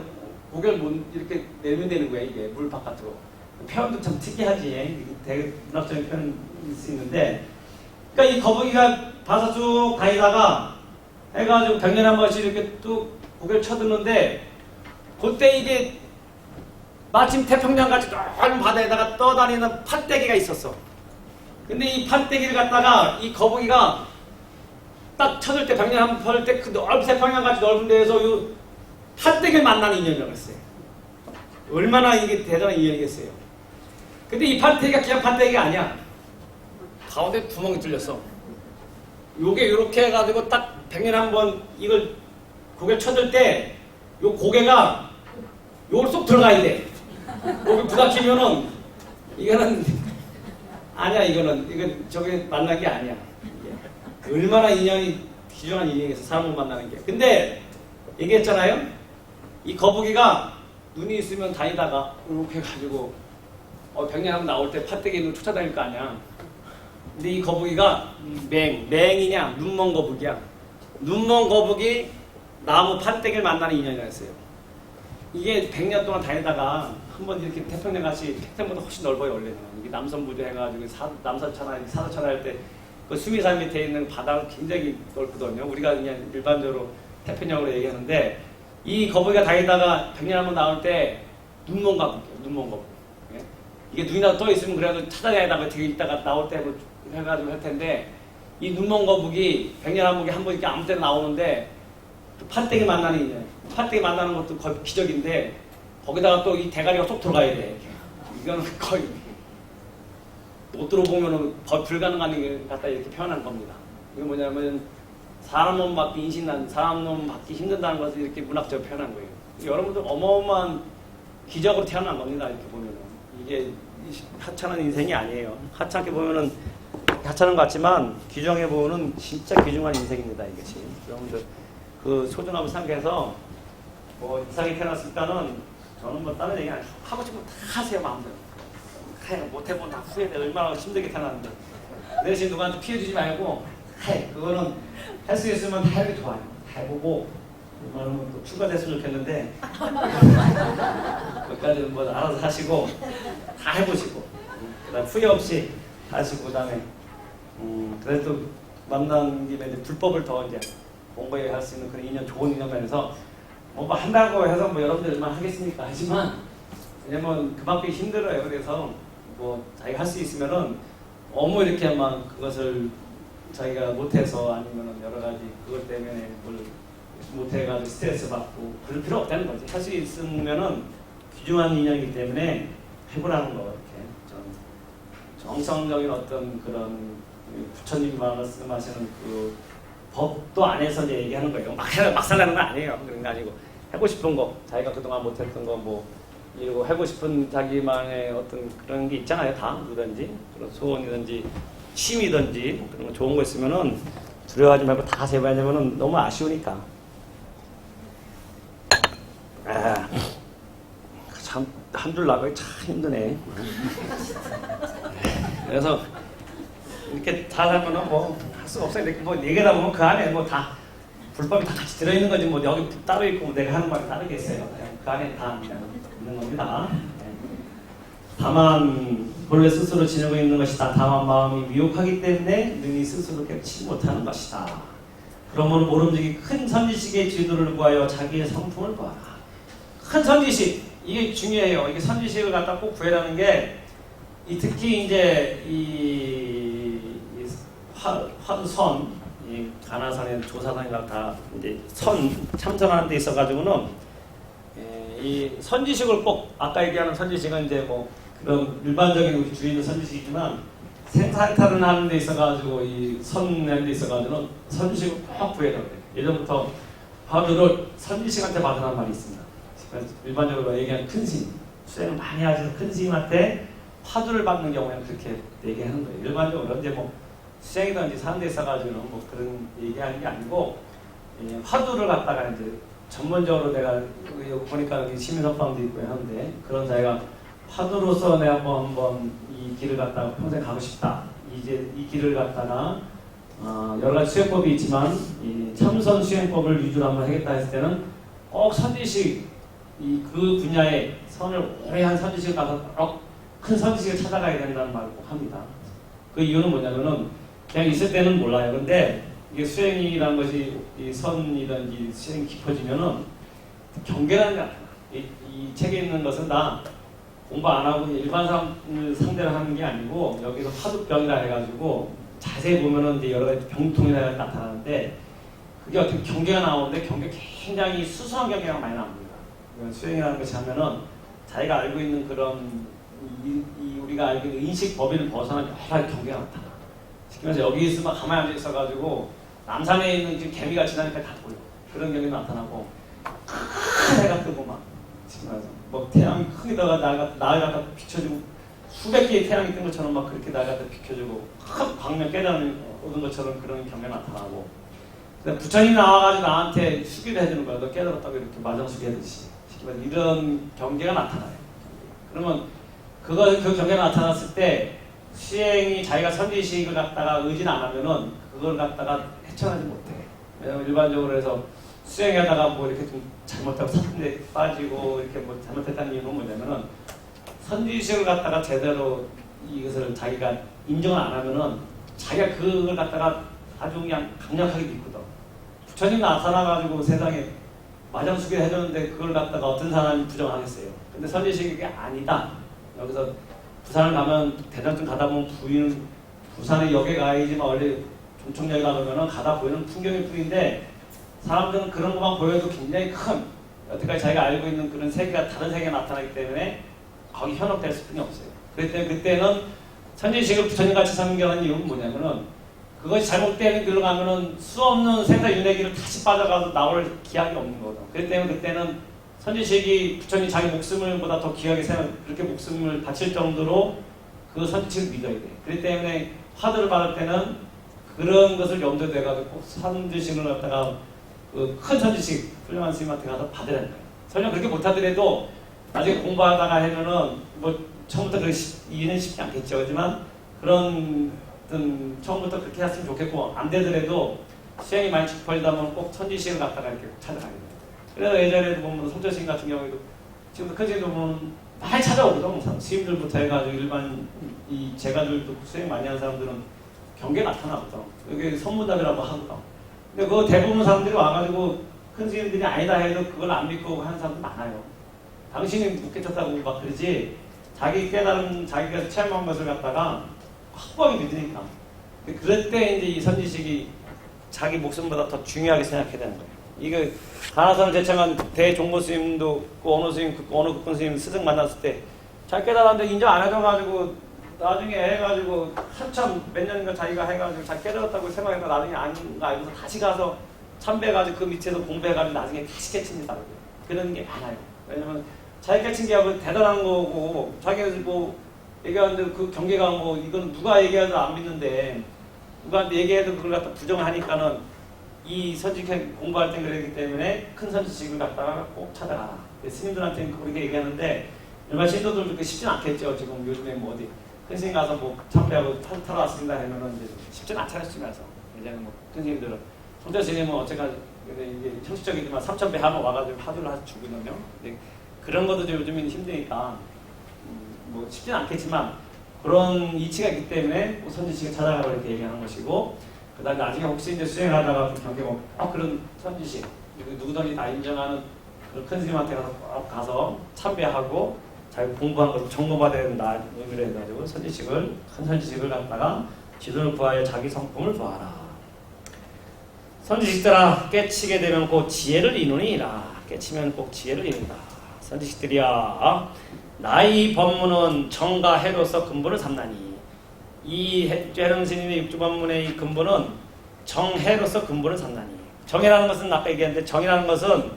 S1: 고개를 못 이렇게 내면 되는 거야. 이게 물 바깥으로. 표현도 참 특이하지. 되게 문학적인 표현일 수 있는데 그러니까 이 거북이가 바다 쭉 다니다가 해가지고 100년에 한 번씩 이렇게 뚝 고개를 쳐드는데 그때 이게 마침 태평양같이 넓은 바다에다가 떠다니는 판때기가 있었어. 근데 이 판때기를 갖다가 이 거북이가 딱 쳐들 때 100년에 한 번 펼 때 그 넓은 태평양같이 넓은 데에서 이 판때기를 만나는 인연이라고 했어요. 얼마나 이게 대단한 인연이겠어요. 근데 이 판때기가 그냥 판때기가 아니야. 가운데 구멍이 뚫렸어. 요게 이렇게 해가지고 딱 100년에 한 번 이걸 고개를 쳐들 때 요 고개가 요걸 쏙 들어가야 돼. 여기 부닥치면은 이거는 아니야. 이건 저게 만난 게 아니야. 이게 얼마나 인연이 귀중한 인연이겠어. 사람을 만나는 게. 근데 얘기했잖아요. 이 거북이가 눈이 있으면 다니다가 이렇게 해가지고 100년에 한 번 나올 때 판때기를 쫓아다닐 거 아니야. 근데 이 거북이가 맹이냐 눈먼 거북이야. 눈먼 거북이 나무 판때기를 만나는 인연이라 했어요. 이게 100년 동안 다니다가 한번 이렇게 태평양 같이 태평양보다 훨씬 넓어요 원래는. 이게 남선부두 해가지고 남서천하, 사서천하 할 때 그 수미산 밑에 있는 바다가 굉장히 넓거든요. 우리가 그냥 일반적으로 태평양으로 얘기하는데 이 거북이가 다니다가 100년 한번 나올 때 눈먼 거북이에요. 눈먼 거북이. 예? 이게 눈이라도 떠 있으면 그래도 찾아다니다가 되게 있다가 나올 때 뭐 해가지고 할 텐데 이 눈먼 거북이 100년 한번 이렇게 아무 때나 나오는데 판때기 만나는 인연. 판때기 만나는 것도 거의 기적인데 거기다가 또 이 대가리가 쏙 들어가야 돼. 이거는 거의 못 들어보면은 거의 불가능한 일 갖다 이렇게 표현한 겁니다. 이게 뭐냐면 사람 몸 받기 인신난, 사람 몸 받기 힘든다는 것을 이렇게 문학적으로 표현한 거예요. 여러분들 어마어마한 기적으로 태어난 겁니다. 이렇게 보면은 이게 하찮은 인생이 아니에요. 하찮게 보면은 하찮은 것 같지만 귀중해 보면은 진짜 귀중한 인생입니다. 이것이 여러분들 그 소중함을 생각해서 뭐 이상이 태어났을까는 저는 뭐 다른 얘기 안 하고 싶으면 다 하세요 마음대로. 못해보면 다 후회돼. 얼마나 힘들게 태어났는데 내 대신 누구한테 피해주지 말고 해. 그거는 할 수 있으면 다 해도 좋아요. 다 해보고 얼마나 또 추가됐으면 좋겠는데 거기까지는 뭐 알아서 하시고 다 해보시고 그다음 후회 없이 하시고 그다음에 그래도 만난 김에 이제 불법을 더 이제 공부할 수 있는 그런 인연, 좋은 인연면에서 뭐 한다고 해서 뭐 여러분들 얼마나 하겠습니까? 하지만 왜냐면 그만큼 힘들어요. 그래서 뭐 자기가 할 수 있으면은 너무 이렇게 막 그것을 자기가 못해서 아니면은 여러 가지 그것 때문에 뭘 못해가지고 스트레스 받고 그럴 필요 없다는 거지. 할 수 있으면은 귀중한 인연이기 때문에 해보라는 거 이렇게 좀 정성적인 어떤 그런 부처님이 말씀하시는 그 법도 안에서 이제 얘기하는 거예요. 막 살라는 건 아니에요. 그런 거 아니고 해보고 싶은 거, 자기가 그동안 못했던 거 뭐 이러고 해보고 싶은 자기만의 어떤 그런 게 있잖아요. 다 누구든지 그런 소원이든지 취미든지 그런 거 좋은 거 있으면은 두려워하지 말고 다 하세요. 왜냐면은 너무 아쉬우니까. 참 한 줄 나가기 참 힘드네. 그래서 이렇게 잘하면은 뭐 할 수가 없어요. 뭐 얘기하다 보면 그 안에 뭐 다 불법이 다 같이 들어있는 거지 뭐 여기 따로 있고 뭐 내가 하는 말이 다르겠어요. 그 안에 다 있는 겁니다. 다만 본래 스스로 지내고 있는 것이다. 다만 마음이 미혹하기 때문에 능히 스스로 깨닫지 못하는 것이다. 그러므로 모름지기 큰 선지식의 지도를 구하여 자기의 성품을 구하라. 큰 선지식 이게 중요해요. 이게 선지식을 갖다 꼭 구해라는 게 특히 이제 이 화두선, 이 가나산의 조사선이랑 다 이제 참선하는 데 있어가지고는 이 선지식을 꼭 아까 얘기하는 선지식은 이제 뭐 그런 일반적인 우리 주의는 선지식이지만 생사탈은 하는 데 있어가지고 이 선하는 데 있어가지고는 선지식을 꼭 구해야 돼요. 예전부터 화두를 선지식한테 받으라는 말이 있습니다. 그래서 일반적으로 얘기하는 큰 스님, 수행을 많이 하시는 큰 스님한테 화두를 받는 경우에는 그렇게 얘기하는 거예요. 일반적으로 이제 뭐 수행이든지 사는 데 있어가지고는 뭐 그런 얘기하는 게 아니고 화두를 갖다가 이제 전문적으로 내가 여기 보니까 여기 시민선방도 있고 하는데 그런 자기가 화두로서 내가 한번 이 길을 갖다가 평생 가고 싶다. 이제 이 길을 갖다가 여러 가지 수행법이 있지만 이 참선 수행법을 위주로 한번 하겠다 했을 때는 꼭 선지식 그 분야에 선을 오래 한 선지식을 가서 꼭 큰 선지식을 찾아가야 된다는 말을 꼭 합니다. 그 이유는 뭐냐면은 그냥 있을 때는 몰라요. 근데 이게 수행이라는 것이 이 선이든지 수행이 깊어지면은 경계라는 게 나타나. 이 책에 있는 것은 다 공부 안 하고 일반 사람을 상대로 하는 게 아니고 여기서 화두병이라 해가지고 자세히 보면은 이제 여러 가지 병통이라 나타나는데 그게 어떻게 경계가 나오는데 경계 굉장히 수수한 경계가 많이 나옵니다. 수행이라는 것이 하면은 자기가 알고 있는 그런 우리가 알고 있는 인식 범위를 벗어난 여러 가지 경계가 나타나. 그래서 여기 있으면 가만히 앉아 있어가지고 남산에 있는 지금 개미가 지나니까 다 보여. 그런 경계 나타나고 큰 해가 뜨고 막 지금 뭐 태양이 크게다가 날 갖다 비춰주고 수백 개의 태양이 뜬 것처럼 막 그렇게 날 갖다 비춰주고 큰 광명 깨달음이 오는 것처럼 그런 경계 나타나고. 부처님이 나와가지고 나한테 수기를 해주는 거야. 너 깨달았다고 이렇게 마정수기 하듯이. 이런 경계가 나타나요. 그러면 그 경계가 나타났을 때 수행이 자기가 선지식을 갖다가 의지는 안 하면은 그걸 갖다가 헤쳐나지 못해. 왜냐면 일반적으로 해서 수행하다가 뭐 이렇게 좀 잘못하고 사는데 빠지고 이렇게 뭐 잘못했다는 이유는 뭐냐면은 선지식을 갖다가 제대로 이것을 자기가 인정을 안 하면은 자기가 그걸 갖다가 아주 그냥 강력하게 믿거든. 부처님 나타나가지고 세상에 마장수계 해줬는데 그걸 갖다가 어떤 사람이 부정하겠어요. 근데 선지식이 아니다. 여기서 부산을 가면 대전쯤 가다 보면 부산의 역에 가야지만 원래 종청역에 가면은 가다 보이는 풍경일 뿐인데 사람들은 그런 것만 보여도 굉장히 큰 여태까지 자기가 알고 있는 그런 세계가 다른 세계가 나타나기 때문에 거기 현혹될 수뿐이 없어요. 그렇기 때문에 그때는 선지식을 부처님같이 섬기는 이유는 뭐냐면은 그것이 잘못되는 길로 가면은 수없는 생사 윤회기를 다시 빠져가서 나올 기약이 없는 거죠. 그렇기 때문에 그때는 선지식이 부처님 자기 목숨을보다 더 귀하게 생각 그렇게 목숨을 바칠 정도로 그 선지식을 믿어야 돼. 그렇기 때문에 화두를 받을 때는 그런 것을 염두에 둬가지고 꼭 선지식을 갖다가 그 큰 선지식 훌륭한 스님한테 가서 받으라는 거예요. 설령 그렇게 못하더라도 나중에 공부하다가 하면은 뭐 처음부터 그렇게 이해는 쉽지 않겠죠. 하지만 그런 처음부터 그렇게 했으면 좋겠고 안 되더라도 수행이 많이 깊어지다 보면 꼭 선지식을 갖다가 이렇게 찾아가야 돼요. 그래서 예전에도 보면 성철스님 같은 경우에도 지금도 큰 스님도 보면 많이 찾아오거든. 스님들부터 해가지고 일반 이 제가들도 수행 많이 하는 사람들은 경계에 나타나거든. 여기 선문답이라고 하거든. 근데 그 대부분 사람들이 와가지고 큰 스님들이 아니다 해도 그걸 안 믿고 하는 사람도 많아요. 당신이 묻겠다고 막 그러지 자기 깨달은 자기가 체험한 것을 갖다가 확고하게 믿으니까. 그럴 때 이제 이 선지식이 자기 목숨보다 더 중요하게 생각해야 되는 거예요. 이거 가나선을 제청한 대종보 스님도 그 어느 스님, 어느 국분 스님 스승 만났을 때 자기 깨달았는데 인정 안 해줘가지고 나중에 해가지고 한참 몇 년인가 자기가 해가지고 자기 깨달았다고 생각해서 나중에 아닌가 알고서 다시 가서 참배해가지고 그 밑에서 공부해가지고 나중에 다시 깨칩니다. 그런 게 많아요. 왜냐면 자기 깨친 게 대단한 거고 자기가 뭐 얘기하는데 그 경계가 뭐 이건 누가 얘기해도 안 믿는데 누가 얘기해도 그걸 갖다 부정하니까는 이 선지식 공부할 때 그러기 때문에 큰 선지식을 갖다가 꼭 찾아가라. 스님들한테는 그렇게 얘기하는데 일반 신도들도 그렇게 쉽진 않겠죠. 지금 요즘에 뭐 어디 큰 스님 가서 뭐 참배하고 타러 왔습니다 하면은 이제 쉽진 않잖아요. 이제는 뭐 큰 스님들은 성철 스님은 어쨌든 이게 형식적이지만 3,000배 하면 와가지고 화두를 주거든요. 그런 것도 요즘에는 힘드니까 뭐 쉽진 않겠지만 그런 이치가 있기 때문에 선지식을 찾아가라고 이렇게 얘기하는 것이고 그 다음에 나중에 혹시 이제 수행하다가 경계 그런 선지식 누구든지 다 인정하는 그런 큰 스님한테 가서 참배하고 자기 공부한 것을 점검받아야 된다 의미로 해가지고 큰 선지식을 갖다가 지도를 구하여 자기 성품을 구하라. 선지식들아 깨치게 되면 곧 지혜를 이루니라. 깨치면 꼭 지혜를 이룬다. 선지식들이야 나의 법문은 정과 해로서 근본을 삼나니 이 죄령 스님의 육주법문의 이 근본은 정해로서 근본을 삼나니 정해라는 것은 아까 얘기했는데 정이라는 것은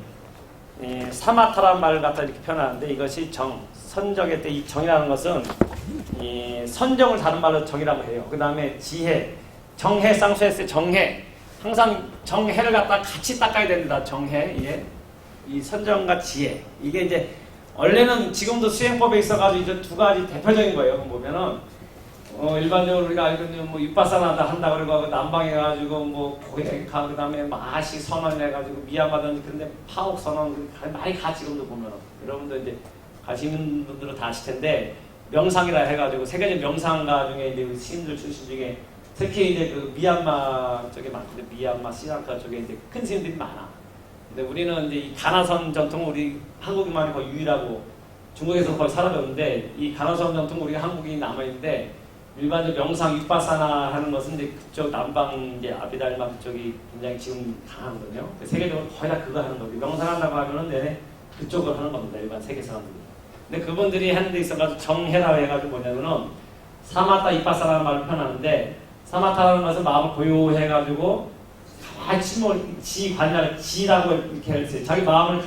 S1: 사마타라는 말을 갖다 이렇게 표현하는데 이것이 선정의 때 이 정이라는 것은 선정을 다른 말로 정이라고 해요. 그 다음에 지혜, 정해 쌍수했을 때 정해 항상 정해를 갖다 같이 닦아야 됩니다. 정해 이 선정과 지혜 이게 이제 원래는 지금도 수행법에 있어가지고 이제 두 가지 대표적인 거예요. 보면은 일반적으로 우리가 알고 있는 뭐 윗바사나다 한다 그러고 난방해가지고 뭐 고객가 그다음에 마시 선언해가지고 미야마든지 그런데 파옥 선언 많이 가 지금도 보면 여러분들 이제 가시는 분들은 다 아실 텐데 명상이라 해가지고 세계적 명상가 중에 이제 스님들 출신 중에 특히 이제 그 미얀마 쪽에 많은데 미얀마 스리랑카 쪽에 이제 큰 스님들이 많아. 근데 우리는 이제 이 가나선 전통 우리 한국인만이 거의 유일하고 중국에서 거의 사라졌는데 이 가나선 전통 우리가 한국인이 남아있는데 일반적 명상 윗바사나 하는 것은 이제 그쪽 남방 이제 아비달마 그쪽이 굉장히 지금 강하거든요. 세계적으로 거의 다 그거 하는 거죠. 명상한다고 하면은 내내 그쪽을 하는 겁니다. 일반 세계 사람들이. 근데 그분들이 하는 데 있어가지고 정해라고 해가지고 뭐냐면은 사마타 윗바사라는 말을 표현하는데 사마타라는 것은 마음을 고요해가지고 가만히 지 관절 지라고 이렇게 했어요. 자기 마음을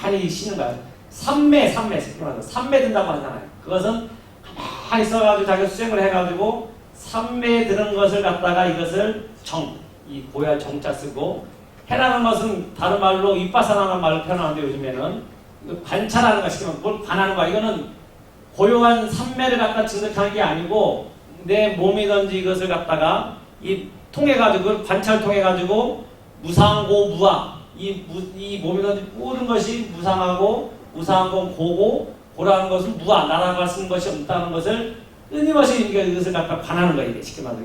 S1: 가만히 쉬는 거야. 삼매 든다고 하잖아요. 그것은 가만히 있어가지고 자기가 수행을 해가지고 삼매에 드는 것을 갖다가 이것을 이 고야 정자 쓰고 해라는 것은 다른 말로 윗바사라는 말을 표현하는데 요즘에는 관찰하는 거 시키면 뭘 관하는 거야. 이거는 고요한 삼매를 갖다 증득하는 게 아니고 내 몸이든지 이것을 갖다가 이 통해가지고 관찰 통해가지고 무상고 무아 이 몸이든지 모든 것이 무상하고 무상한 건 고고 고라는 것은 무한 나라가 쓰는 것이 없다는 것을 끊임없이 이것을 갖다 반하는 거예요. 쉽게 말해서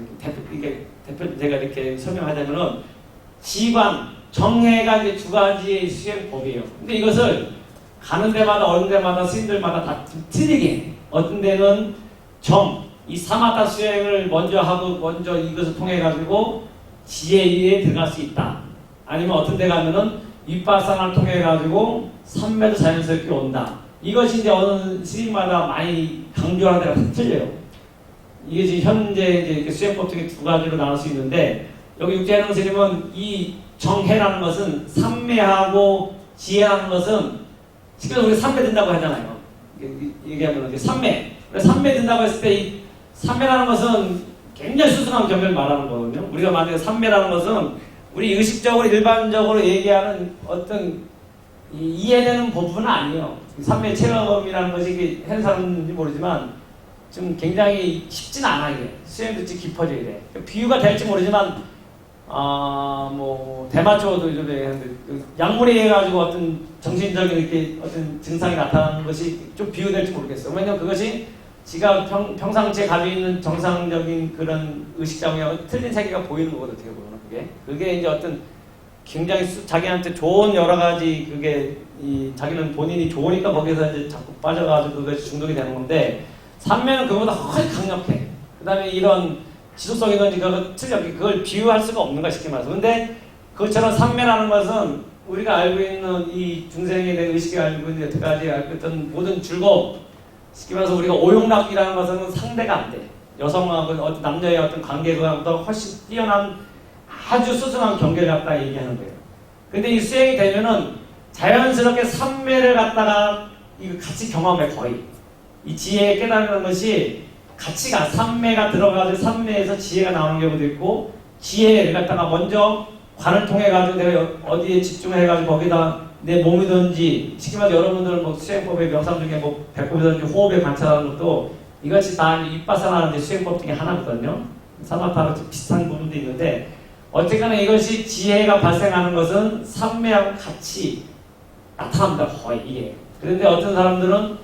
S1: 대표 제가 이렇게 설명하자면은 지관 정해가 이제 두 가지의 수행법이에요. 근데 이것을 가는 데마다 어느 데마다 스님들마다 다 틀리게 어떤 데는 이 사마타 수행을 먼저 하고 먼저 이것을 통해 가지고 지혜에 들어갈 수 있다. 아니면 어떤 데 가면은 윗바사나를 통해 가지고 삼매도 자연스럽게 온다. 이것이 이제 어느 스님마다 많이 강조하는 데가 다 틀려요. 이게 지금 현재 이제 수행법 중에 두 가지로 나눌 수 있는데 여기 육재하는 스님은 이 정해라는 것은 삼매하고 지혜라는 것은 실제로 우리 삼매 든다고 하잖아요. 얘기하면 이제 삼매. 삼매 든다고 했을 때 이 삼매라는 것은 굉장히 수승한 경계를 말하는 거거든요. 우리가 만약에 삼매라는 것은 우리 의식적으로 일반적으로 얘기하는 어떤 이해되는 부분은 아니에요. 삼매 체험이라는 것이 하는 사람인지 모르지만 좀 굉장히 쉽진 않아 이게. 수행도 깊어져야 돼. 비유가 될지 모르지만 뭐 대마초도 요즘에 약물에 해가지고 어떤 정신적인 이렇게 어떤 증상이 나타나는 것이 좀 비유될지 모르겠어요. 왜냐면 그것이 지가 평상시에 가지고 있는 정상적인 그런 의식장애하고 틀린 세계가 보이는 거거든요. 어떻게 보면 그게 이제 어떤 굉장히 자기한테 좋은 여러 가지 그게 자기는 본인이 좋으니까 거기서 이제 자꾸 빠져가지고 그것이 중독이 되는 건데 삼매는 그거보다 훨씬 강력해. 그 다음에 이런 지속성이든지 그걸 비유할 수가 없는 거야 쉽게 말해서. 근데 그것처럼 삼매라는 것은 우리가 알고 있는 이 중생에 대한 의식이 알고 있는 여태까지 알고 있던 모든 즐거움 쉽게 말해서 우리가 오용락이라는 것은 상대가 안 돼. 여성하고 어떤 남녀의 어떤 관계보다 훨씬 뛰어난 아주 수승한 경계를 갖다가 얘기하는 거예요. 근데 이 수행이 되면은 자연스럽게 삼매를 갖다가 이거 같이 경험해 거의. 이 지혜에 깨달는 것이 가치가 삼매가 들어가지고 삼매에서 지혜가 나오는 경우도 있고 지혜를 갖다가 먼저 관을 통해 가지고 내가 어디에 집중을 해가지고 거기다 내 몸이든지 쉽게 말해서 여러분들은 뭐 수행법의 명상 중에 뭐 배꼽이든지 호흡에 관찰하는 것도 이것이 다 윗바사나라는 수행법 중에 하나거든요. 사마타랑 비슷한 부분도 있는데 어쨌거나 이것이 지혜가 발생하는 것은 삼매하고 같이 나타납니다. 거의 이게. 그런데 어떤 사람들은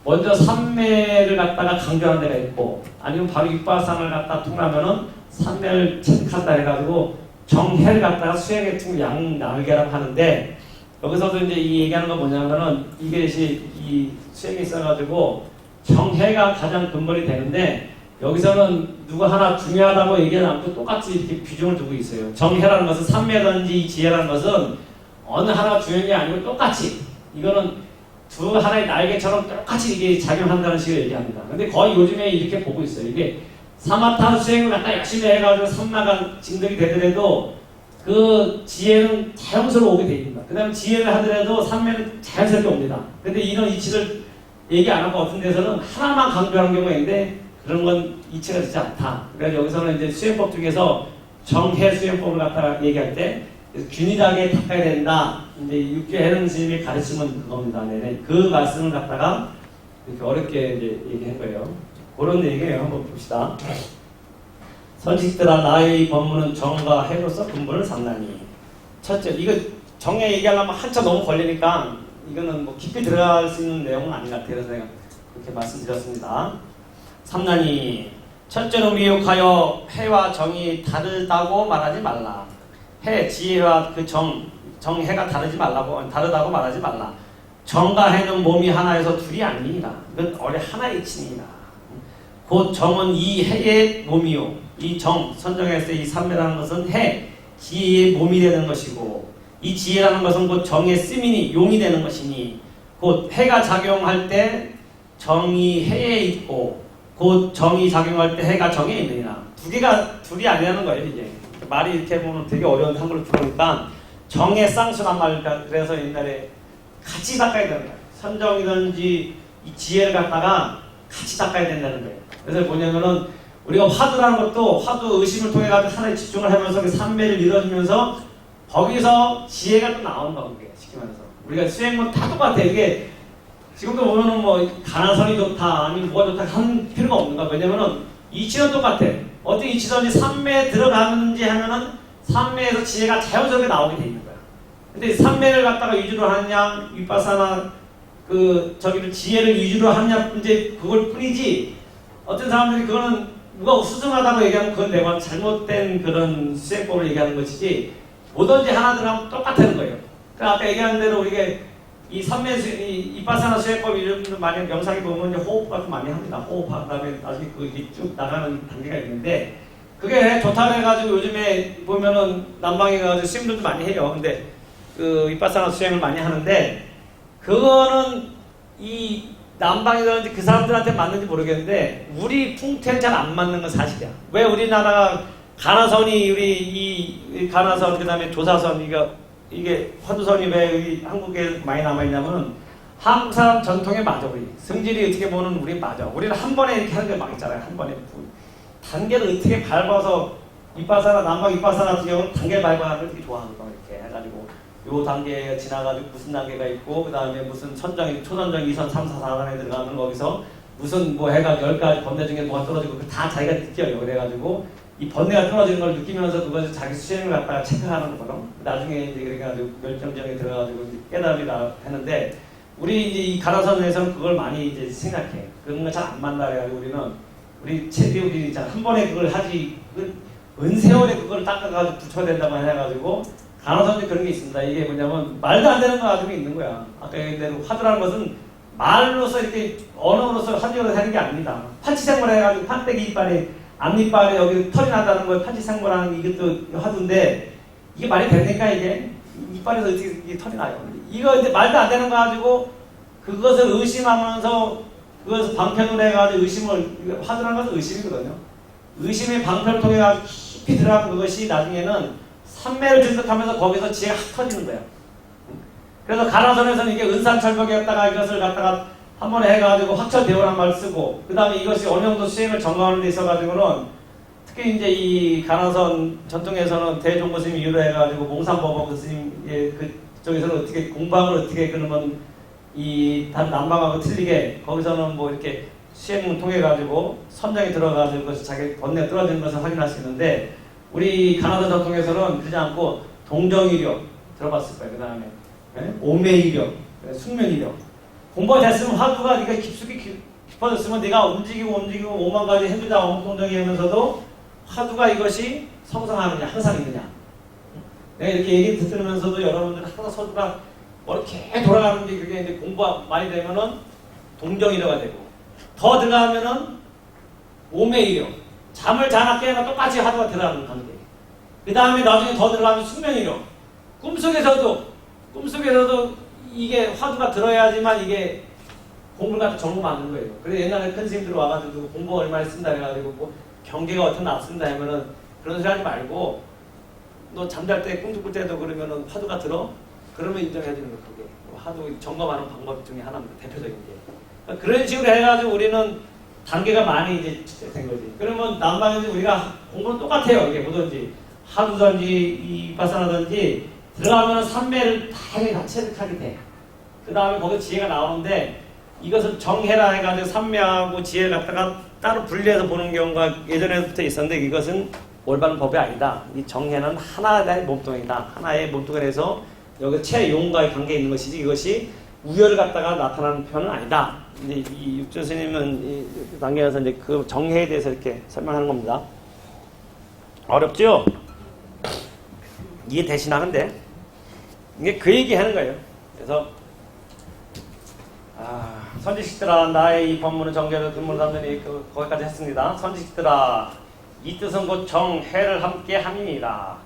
S1: 먼저 삼매를 갖다가 강조하는 데가 있고 아니면 바로 윗바사나를 갖다 통하면은 삼매를 체득한다 해가지고 정해를 갖다가 수행의 양날개라고 하는데 여기서도 이제 이 얘기하는 건 뭐냐면은 이것이 이 수행이 있어가지고 정해가 가장 근본이 되는데 여기서는 누가 하나 중요하다고 얘기하지 않고 똑같이 이렇게 비중을 두고 있어요. 정해라는 것은 삼매든지 지혜라는 것은 어느 하나 중요한 게 아니고 똑같이 이거는 두 하나의 날개처럼 똑같이 이게 작용한다는 식으로 얘기합니다. 근데 거의 요즘에 이렇게 보고 있어요. 이게 사마타 수행을 갖다 열심히 해가지고 삼마가 증득이 되더라도 그 지혜는 자연스러워 오게 됩니다. 그 다음에 지혜를 하더라도 삼매는 자연스럽게 옵니다. 근데 이런 이치를 얘기 안 하고 어떤 데서는 하나만 강조하는 경우가 있는데 그런 건 이치가 되지 않다. 그래서 여기서는 이제 수행법 중에서 정해 수행법을 갖다가 얘기할 때 균일하게 닦아야 된다. 이제 육계해능 스님이 가르치면 그겁니다. 네. 그 말씀을 갖다가 이렇게 어렵게 이제 얘기한 거예요. 그런 얘기예요. 한번 봅시다. 선식들아 나의 법문은 정과 해로서 근본을 삼나니. 첫째, 이거 정에 얘기하려면 한참 너무 걸리니까 이거는 뭐 깊이 들어갈 수 있는 내용은 아닌 것 같아요. 그래서 제가 그렇게 말씀드렸습니다. 삼나니, 첫째로 미혹하여 해와 정이 다르다고 말하지 말라. 해, 지혜와 그 정해가 다르다고 말하지 말라. 정과 해는 몸이 하나에서 둘이 아니니라. 이건 어뢰 하나의 이치니라. 곧 정은 이 해의 몸이요. 이 정, 선정했을 때 이 삼매라는 것은 해, 지혜의 몸이 되는 것이고 이 지혜라는 것은 곧 정의 쓰미니 용이 되는 것이니 곧 해가 작용할 때 정이 해에 있고 곧 정이 작용할 때 해가 정에 있느니라. 두 개가 둘이 아니라는 거예요. 이게 말이 이렇게 보면 되게 어려운 한글로 들어오니까 정의 쌍수란 말이니까 그래서 옛날에 같이 닦아야 되는 거예요. 선정이든지 이 지혜를 갖다가 같이 닦아야 된다는 거예요. 그래서 뭐냐면은 우리가 화두라는 것도 화두 의심을 통해 가지고 하나에 집중을 하면서 그 삼매를 이뤄주면서 거기서 지혜가 또 나오는 거예요. 쉽게 말해서 우리가 수행은 다 똑같아. 이게 지금도 보면은 뭐 가나선이 좋다 아니면 뭐가 좋다 하는 필요가 없는 거야. 왜냐면은 이치는 똑같아. 어떤 이치든지 삼매에 들어가는지 하면은 삼매에서 지혜가 자연스럽게 나오게 돼 있는 거야. 근데 삼매를 갖다가 위주로 하느냐, 윗바사나 저기를 지혜를 위주로 하느냐, 이제 그걸 뿐이지, 어떤 사람들이 그거는 누가 수승하다고 얘기하면 그건 내가 잘못된 그런 수행법을 얘기하는 것이지, 뭐든지 하나 들어가면 똑같다는 거예요. 그러니까 아까 얘기한 대로 이게 이 윗바사나 수행법 이런 분들 많이 명상에 보면 이제 호흡 같은 거 많이 합니다. 호흡한 다음에 나중에 그게 쭉 나가는 단계가 있는데, 그게 좋다 해가지고 요즘에 보면은 남방에 가서 스님들도 많이 해요. 근데 윗바사나 수행을 많이 하는데, 그거는 이 남방이라든지 그 사람들한테 맞는지 모르겠는데 우리 풍토에 잘 안 맞는 건 사실이야. 왜 우리나라가 가나선이 이 가나선 그다음에 조사선 이게 화두선이 왜 여기 한국에 많이 남아 있냐면은 한국 사람 전통에 맞아. 우리 성질이 어떻게 보면 우리 맞아. 우리는 한 번에 이렇게 하는 게 막 있잖아요. 한 번에 단계를 어떻게 밟아서 윗바사나 남방 윗바사나 같은 경우는 단계 밟아가는 걸 되게 좋아하는 거 이렇게 해가지고 요 단계에 지나가지고 무슨 단계가 있고 그 다음에 무슨 선정, 초선정, 2선, 3, 4, 4단에 들어가면 거기서 무슨 뭐 해가 10가지 번뇌 중에 뭐가 떨어지고 다 자기가 느껴요. 그래가지고 이 번뇌가 떨어지는 걸 느끼면서 그것을 자기 수행을 갖다가 체크하는 거거든. 나중에 이제 그래가지고 멸정정에 들어가지고 이제 깨달음이 하는데 우리 이제 이 가나선에서는 그걸 많이 이제 생각해. 그런 거 잘 안 만나 그래가지고 우리 체대우들이 한 번에 그걸 하지 은세월에 그걸 닦아가지고 붙여야 된다고 해가지고 가나선에 그런 게 있습니다. 이게 뭐냐면 말도 안 되는 거 가지고 있는 거야. 아까 얘기한 대로 화두라는 것은 말로서 이렇게 언어로서 화두로 하는 게 아닙니다. 판치생물 해가지고 판때기 이빨에 앞니빨에 여기 털이 난다는 거에 판치생물하는 게 이것도 화두인데 이게 말이 됩니까 이게? 이빨에서 어떻게 이게 털이 나요? 이거 이제 말도 안 되는 거 가지고 그것을 의심하면서 그것을 방편을 해가지고 의심을 화두라는 것은 의심이거든요. 의심의 방편을 통해 가지고 깊이 들어가는 그것이 나중에는 삼매를 증득하면서 거기서 지혜가 확 터지는 거야. 그래서 가나선에서는 이게 은산철벽이었다가 이것을 갖다가 한 번에 해가지고 확철대오란 말을 쓰고 그 다음에 이것이 어느 정도 수행을 점검하는 데 있어가지고는 특히 이제 이 가나선 전통에서는 대종고 스님 이유로 해가지고 몽산법원 그 스님의 그쪽에서는 어떻게 공방을 어떻게 그러면 이 다른 남방하고 틀리게 거기서는 뭐 이렇게 수행을 통해 가지고 선정에 들어가지고 그것이 자기 번뇌가 떨어지는 것을 확인할 수 있는데 우리 가나선 전통에서는 그러지 않고 동정이력 들어봤을 거예요. 그 다음에 오매이력, 숙면이력 공부가 됐으면 화두가 네가 깊숙이 깊어졌으면 네가 움직이고 5만 가지 해주자 엄동정이 하면서도 화두가 이것이 성성하느냐 항상 있느냐. 내가 이렇게 얘기 듣으면서도 여러분들 항상 서두가 이렇게 돌아가는 게 그게 이제 공부가 많이 되면은 동정이력가 되고 더 들어가면은 오매이력 잠을 자나 깨나 똑같이 화두가 들어가는 관계. 그 다음에 나중에 더 들어가면 숙면이력 꿈속에서도 이게 화두가 들어야지만 이게 공부를 갖다 점검하는 거예요. 그래서 옛날에 큰 스님들 와가지고 공부 얼마나 쓴다 해가지고 뭐 경계가 어떻게 나왔습니다 하면은 그런 소리 하지 말고 너 잠잘 때 꿈 꿀 때도 그러면은 화두가 들어? 그러면 인정해 주는 거 그게 화두 점검하는 방법 중에 하나입니다. 대표적인 게. 그러니까 그런 식으로 해가지고 우리는 단계가 많이 이제 된 거지. 그러면 남방에서 우리가 공부는 똑같아요. 이게 뭐든지 하두든지 윗바사나든지 들어가면 삼매를 다 같이 체득하게 돼. 그 다음에 거기 지혜가 나오는데 이것을 정해라 해가지고 삼매하고 지혜를 갖다가 따로 분리해서 보는 경우가 예전에부터 있었는데 이것은 올바른 법이 아니다. 이 정해는 하나의 몸뚱이다. 하나의 몸뚱이에서 여기 체용과의 관계에 있는 것이지 이것이 우열을 갖다가 나타나는 편은 아니다. 이제 이 육조 스님은 이 단계에서 이제 그 정해에 대해서 이렇게 설명하는 겁니다. 어렵죠? 이게 대신하는데 이게 그 얘기 하는 거예요. 그래서 선지식들아 나의 이 법문은 정제도 근문 삼전이 거기까지 했습니다. 선지식들아 이 뜻은 곧 정해를 함께 함이니라.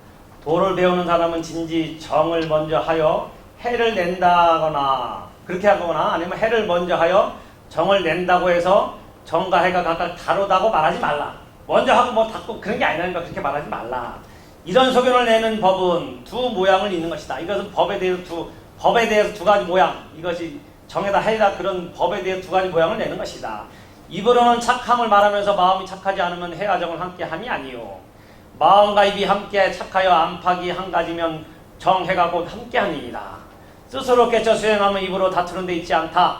S1: 도를 배우는 사람은 진지 정을 먼저 하여 해를 낸다거나 그렇게 하거나 아니면 해를 먼저 하여 정을 낸다고 해서 정과 해가 각각 다르다고 말하지 말라. 먼저 하고 뭐 닫고 그런 게 아니라니까 그렇게 말하지 말라. 이런 소견을 내는 법은 두 모양을 잇는 것이다. 이것은 법에 대해서 두 가지 모양. 이것이 정에다 해다 그런 법에 대해 두 가지 모양을 내는 것이다. 입으로는 착함을 말하면서 마음이 착하지 않으면 해와 정을 함께 함이 아니요. 마음과 입이 함께 착하여 안팎이 한 가지면 정해가 곧 함께 함이니라. 스스로 깨쳐 수행하면 입으로 다투는 데 있지 않다.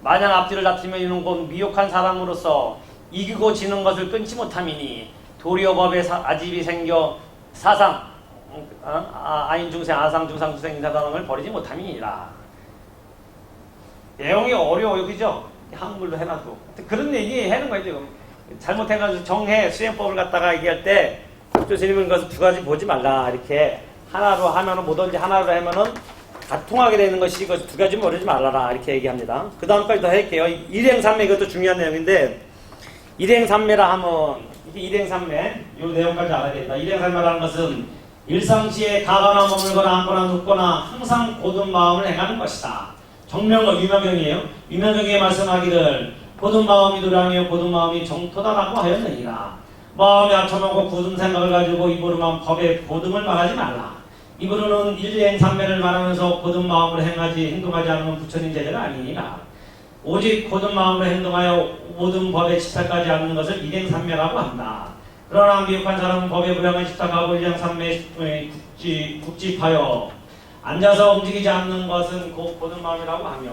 S1: 마냥 앞뒤를 다투면 이는 곧 미혹한 사람으로서 이기고 지는 것을 끊지 못함이니 도리어 법에 아집이 생겨 사상 아인 중생, 아상 중상 중생 인사단을 버리지 못함이니라. 내용이 어려워요, 그죠? 한글로 해놔도 그런 얘기 하는 거예요. 지금 잘못해가지고 정해 수행법을 갖다가 얘기할 때 교수님은 그것을 두 가지 보지 말라, 이렇게 하나로 하면은 뭐든지 하나로 하면은 다 통하게 되는 것이 이것 두 가지 모르지 말라라, 이렇게 얘기합니다. 그 다음까지 더 할게요. 일행삼매, 이것도 중요한 내용인데, 일행삼매라 하면 이게 일행삼매 이 내용까지 알아야 된다. 일행삼매라는 것은 일상시에 가거나 머물거나 앉거나 눕거나 항상 고든 마음을 행하는 것이다. 정명과 유명경이에요. 유명경에 말씀하기를 고든 마음이 도량이요 고든 마음이 정토다라고 하였느니라. 마음이 아첨하고 굳은 생각을 가지고 입으로만 법의 고등을 말하지 말라. 입으로는 일행삼매를 말하면서 고든 마음을 행동하지 않으면 부처님 제자가 아니니라. 오직 고든 마음으로 행동하여 모든 법에 집착하지 않는 것을 일행삼매라고 한다. 그러나 미혹한 사람은 법의 불량을 집착하고 일행삼매에 국집하여 앉아서 움직이지 않는 것은 곧 고든 마음이라고 하며,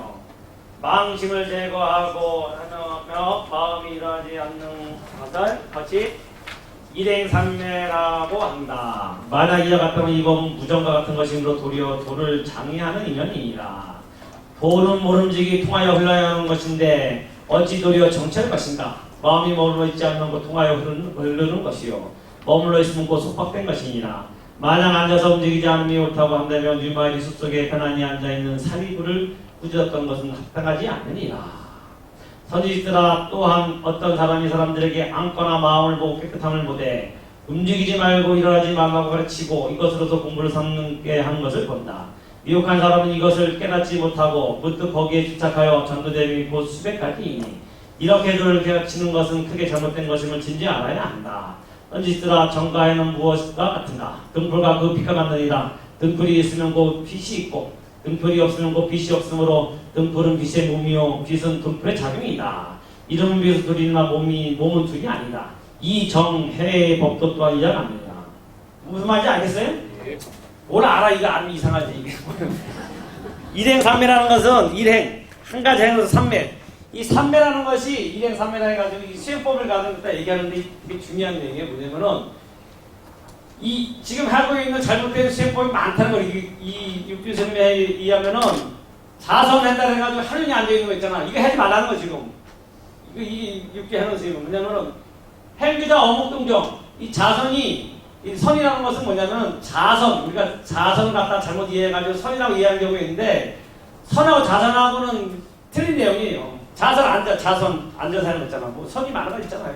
S1: 망심을 제거하고 하며 마음이 일어나지 않는 것을 같이 일행삼매라고 한다. 만약 이와 같다면 이 법은 무정과 같은 것이므로 도리어 도를 장애하는 인연이니라. 도는 모름지기 통하여 흘러야 하는 것인데 어찌 도리어 정체할 것인가. 마음이 머물러 있지 않는 것 통하여 흐르는 것이요 머물러 있으면 곧 속박된 것이니라. 만약 앉아서 움직이지 않음이 옳다고 한다면 유마리 숲속에 편안히 앉아있는 사리부를 꾸짖었던 것은 합당하지 않느니라. 선지식들아, 또한 어떤 사람이 사람들에게 앉거나 마음을 보고 깨끗함을 보되 움직이지 말고 일어나지 말라고 가르치고 이것으로서 공부를 삼게 하는 것을 본다. 미혹한 사람은 이것을 깨닫지 못하고 문득 거기에 집착하여 전도됨이 곧 수백가지이니 이렇게 도를 가르치는 것은 크게 잘못된 것임을 진지 알아야 한다. 선지식들아, 정가에는 무엇과 같은가? 등불과 그 빛과 같느니라. 등불이 있으면 곧 빛이 있고 등불이 없으면 곧 빛이 없으므로 등불은 빛의 몸이요 빛은 등불의 작용이다. 이름은 빛을 둘이나 몸은 둘이 아니다. 이 정해의 법도 또한 이와 같느니라. 무슨 말인지 알겠어요? 뭘 알아? 이거 안 이상하지. 일행삼매라는 것은 일행 한 가지 행에서 삼매. 이 삼매라는 것이 일행삼매라 해가지고 이 수행법을 가지고 얘기하는데 이게 중요한 얘기예요. 뭐냐면은 이 지금 하고 있는 잘못된 수행법이 많다는 걸 이 육교선배에 의하면은 자선한다 해가지고 하느니 앉아 있는 거 있잖아. 이거 하지 말라는 거 지금. 이 육교 해놓은 선생님은 뭐냐면은 행주자 어묵동정. 이 자선이 이 선이라는 것은 뭐냐면 자선, 우리가 자선을 갖다 잘못 이해해가지고 선이라고 이해하는 경우가 있는데 선하고 자선하고는 틀린 내용이에요. 자선 앉아서 하는 거 있잖아. 뭐 선이 많은 거 있잖아요.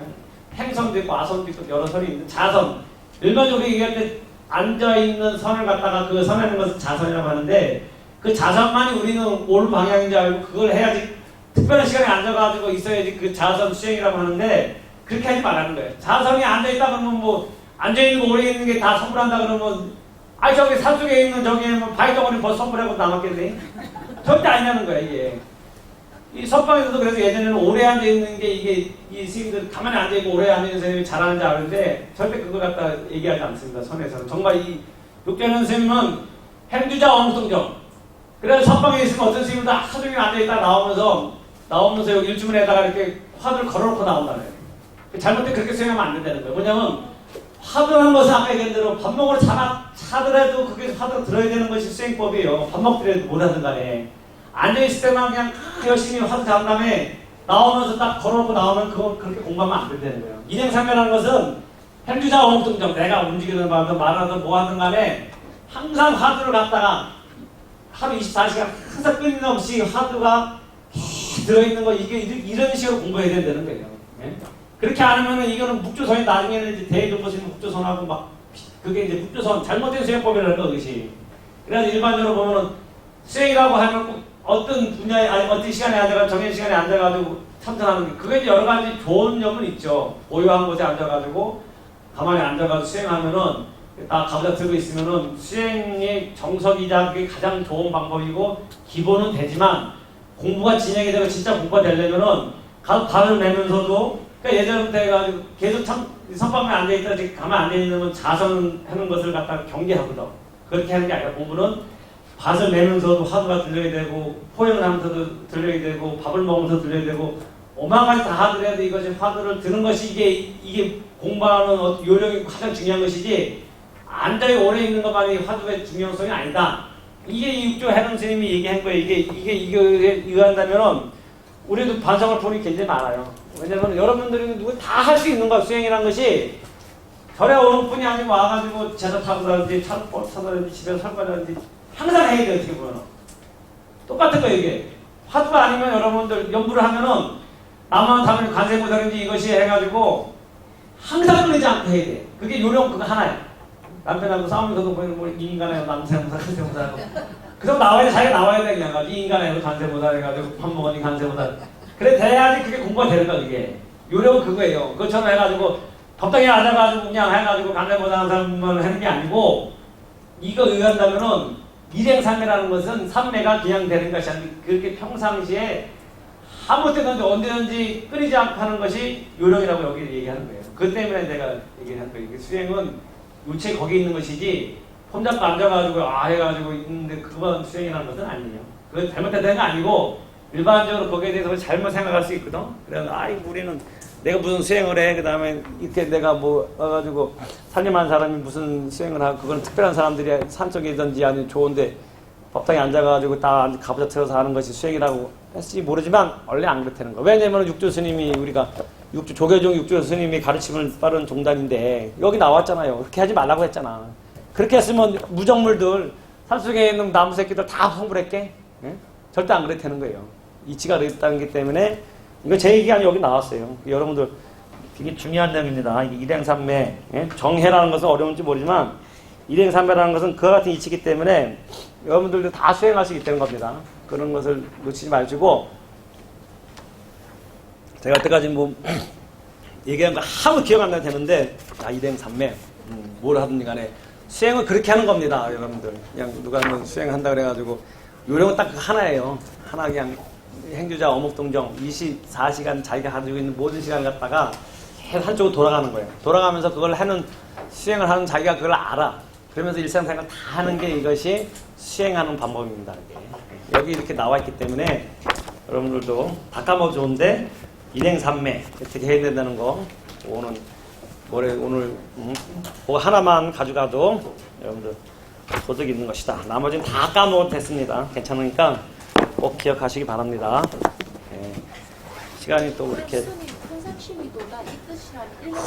S1: 행선도 있고 아선도 있고 여러 선이 있는데 자선. 일반적으로 얘기할 때 앉아있는 선을 갖다가 그 선하는 것을 자선이라고 하는데 그 자선만이 우리는 옳은 방향인지 알고 그걸 해야지 특별한 시간에 앉아가지고 있어야지 그 자선 수행이라고 하는데 그렇게 하지 말라는 거예요. 자선이 앉아있다 그러면 뭐 앉아있는 거 오래 있는 게 다 선물한다 그러면 아이 저기 산속에 있는 저기 뭐 바위덩어리 벌써 선물하고 남았겠네. 절대 아니라는 거야 이게. 이 선방에서도 그래서 예전에는 오래 앉아있는 게 이게 이 스님들 가만히 앉아있고 오래 앉아있는 선생님이 잘하는지 아는데 절대 그걸 갖다 얘기하지 않습니다. 선에서는. 정말 이 육견현 선생님은 행주자 어묵동정. 그래서 선방에 있으면 어떤 스님도 하루 종일 앉아있다 나오면서 여기 일주문에다가 이렇게 화두를 걸어놓고 나온다는 거예요. 잘못된 그렇게 수행하면 안 된다는 거예요. 뭐냐면 화두라는 것은 아까 얘기한 대로 밥 먹으러 차더라도 그게 화두로 들어야 되는 것이 수행법이에요. 밥 먹더라도 뭐라든 간에. 앉아있을 때만 그냥 열심히 화두 잡은 다음에 나오면서 딱 걸어놓고 나오면 그거 그렇게 공부하면 안 된다는 거예요. 일행삼매라는 것은 행주자 어묵동정. 내가 움직이든 말하든 뭐하든 간에 항상 화두를 갖다가 하루 24시간 항상 끊임없이 화두가 들어있는 거 이런 식으로 공부해야 된다는 거예요. 네? 그렇게 안 하면은 이거는 묵조선이 나중에는 이제 대중보시면 묵조선하고 막 그게 이제 묵조선 잘못된 수행법이라는 거 그것이. 그래서 일반적으로 보면은 수행이라고 하면 꼭 어떤 분야에 아니 어떤 시간에 앉아가 정해진 시간에 앉아가지고 참선하는 게 그게 여러 가지 좋은 점은 있죠. 오요한 곳에 앉아가지고 가만히 앉아가지고 수행하면은 딱 가부좌 들고 있으면은 수행의 정석이자 그게 가장 좋은 방법이고 기본은 되지만 공부가 진행이 되고 진짜 공부가 되려면은 발을 내면서도 그러니까 예전부터 해가지고 계속 선방에 앉아있다 가만히 앉아있는 자선하는 것을 갖다가 경계하거든. 그렇게 하는 게 아니라 공부는 밭을 내면서도 화두가 들려야 되고 포용을 하면서도 들려야 되고 밥을 먹으면서 들려야 되고 오만가지 다 하더라도 이것이 화두를 드는 것이 이게 공부하는 요령이 가장 중요한 것이지 앉아 오래 있는 것만이 화두의 중요성이 아니다. 이게 이 육조 해능 스님이 얘기한 거예요. 이게 의한다면은 우리도 반성할 부분이 굉장히 많아요. 왜냐면 여러분들이 누구 다 할 수 있는 거야. 수행이라는 것이 절에 오는 뿐이 아니고 와가지고 제사 타고 다든지 차를 타든지 집에서 설거지하든지 항상 해야 돼요. 어떻게 보면 똑같은 거예요. 이게 화두가 아니면 여러분들 연부를 하면은 나만 타면 관세모사든지 이것이 해가지고 항상 끊이지 않고 해야 돼. 그게 요령 그거 하나야. 남편하고 싸우면서도 보면 뭐 이 인간의 남세모사 간세모사하고 그래서 나와야 돼. 자기가 나와야 돼. 그냥 이 인간의 간세모사 해가지고 밥 먹으니 간세모사 그래 돼야지 그게 공부가 되는 거야. 이게 요령은 그거예요. 그것처럼 해가지고 법당에 앉아가지고 그냥 해가지고 간세모사 하는 사람만 하는 게 아니고 이거 의한다면은 일행삼매라는 것은 삼매가 그냥 되는 것이 아니고 그렇게 평상시에 아무 때든지 언제든지 끊이지 않고 하는 것이 요령이라고 여기 얘기하는 거예요. 그 때문에 내가 얘기하는 거예요. 수행은 유체 거기 있는 것이지 혼자 앉아가지고 해가지고 있는데 그건 수행이라는 것은 아니에요. 그건 잘못된 거 아니고 일반적으로 거기에 대해서 잘못 생각할 수 있거든. 그래서 우리는 내가 무슨 수행을 해. 그 다음에 이렇게 내가 뭐 와가지고 살림한 사람이 무슨 수행을 하고 그건 특별한 사람들이 산속이든지 아니면 좋은데 법당에 앉아가지고 다 가부좌 틀어서 하는 것이 수행이라고 했을지 모르지만 원래 안 그렇다는 거. 왜냐면 육조 스님이 우리가 조계종 육조 스님이 가르침을 따른 종단인데 여기 나왔잖아요. 그렇게 하지 말라고 했잖아. 그렇게 했으면 무정물들 산속에 있는 나무 새끼들 다 성불했게? 예? 절대 안 그렇다는 거예요. 이치가 그랬다는 게 때문에 이거 제 얘기가 여기 나왔어요. 여러분들 되게 중요한 점입니다. 일행삼매 예? 정해라는 것은 어려운지 모르지만 일행삼매라는 것은 그와 같은 이치이기 때문에 여러분들도 다 수행할 수 있다는 겁니다. 그런 것을 놓치지 마시고 제가 여태까지 뭐 얘기한 거 아무 기억 안 나도 되는데 일행삼매 뭘 하든지 간에 수행은 그렇게 하는 겁니다. 여러분들 그냥 누가 뭐 수행한다 그래가지고 요령은 딱 하나예요. 하나 그냥 행주자 어묵동정 24시간 자기가 가지고 있는 모든 시간을 갖다가 한쪽으로 돌아가는 거예요. 돌아가면서 그걸 하는 수행을 하는 자기가 그걸 알아. 그러면서 일상생활 다 하는 게 이것이 수행하는 방법입니다. 여기 이렇게 나와 있기 때문에 여러분들도 다 까먹어 좋은데 일행삼매 어떻게 해야 된다는 거 오늘 그거 하나만 가져가도 여러분들 소득 있는 것이다. 나머지는 다 까먹어도 됐습니다. 괜찮으니까 꼭 기억하시기 바랍니다. 네. 시간이 또 이렇게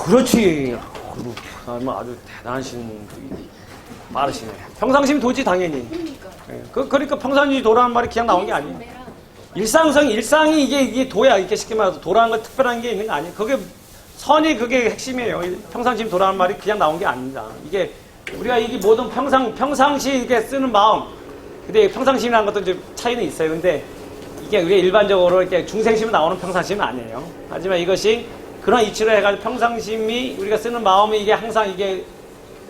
S1: 그렇지. 아주 대단하신 빠르시네. 평상심 도지 당연히. 그러니까 평상시 도라는 말이 그냥 나온 게 아니에요. 일상이 이게 도야. 이렇게 쉽게 말해서 도라는 건 특별한 게 있는 거 아니에요. 그게 선이 그게 핵심이에요. 평상심 도라는 말이 그냥 나온 게 아닙니다. 이게 우리가 이게 모든 평상시 이렇게 쓰는 마음. 근데 평상심이라는 것도 이제 차이는 있어요. 근데 이게 우리가 일반적으로 이렇게 중생심이 나오는 평상심은 아니에요. 하지만 이것이 그런 이치로 해가지고 평상심이 우리가 쓰는 마음이 이게 항상 이게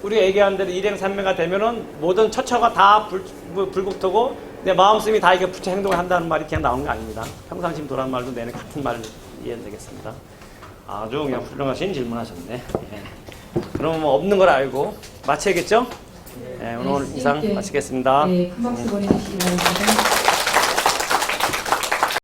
S1: 우리가 얘기하는 대로 일행삼매가 되면은 모든 처처가 다 불국토고 내 마음씀이 다 이게 부처 행동을 한다는 말이 그냥 나온 거 아닙니다. 평상심 도라는 말도 내내 같은 말을 이해해야 되겠습니다. 아주 그냥 훌륭하신 질문하셨네. 예. 그럼 뭐 없는 걸 알고 마쳐야겠죠? 예, 오늘 이상 마치겠습니다.
S2: 네, 큰 박수 보내주시기 바랍니다.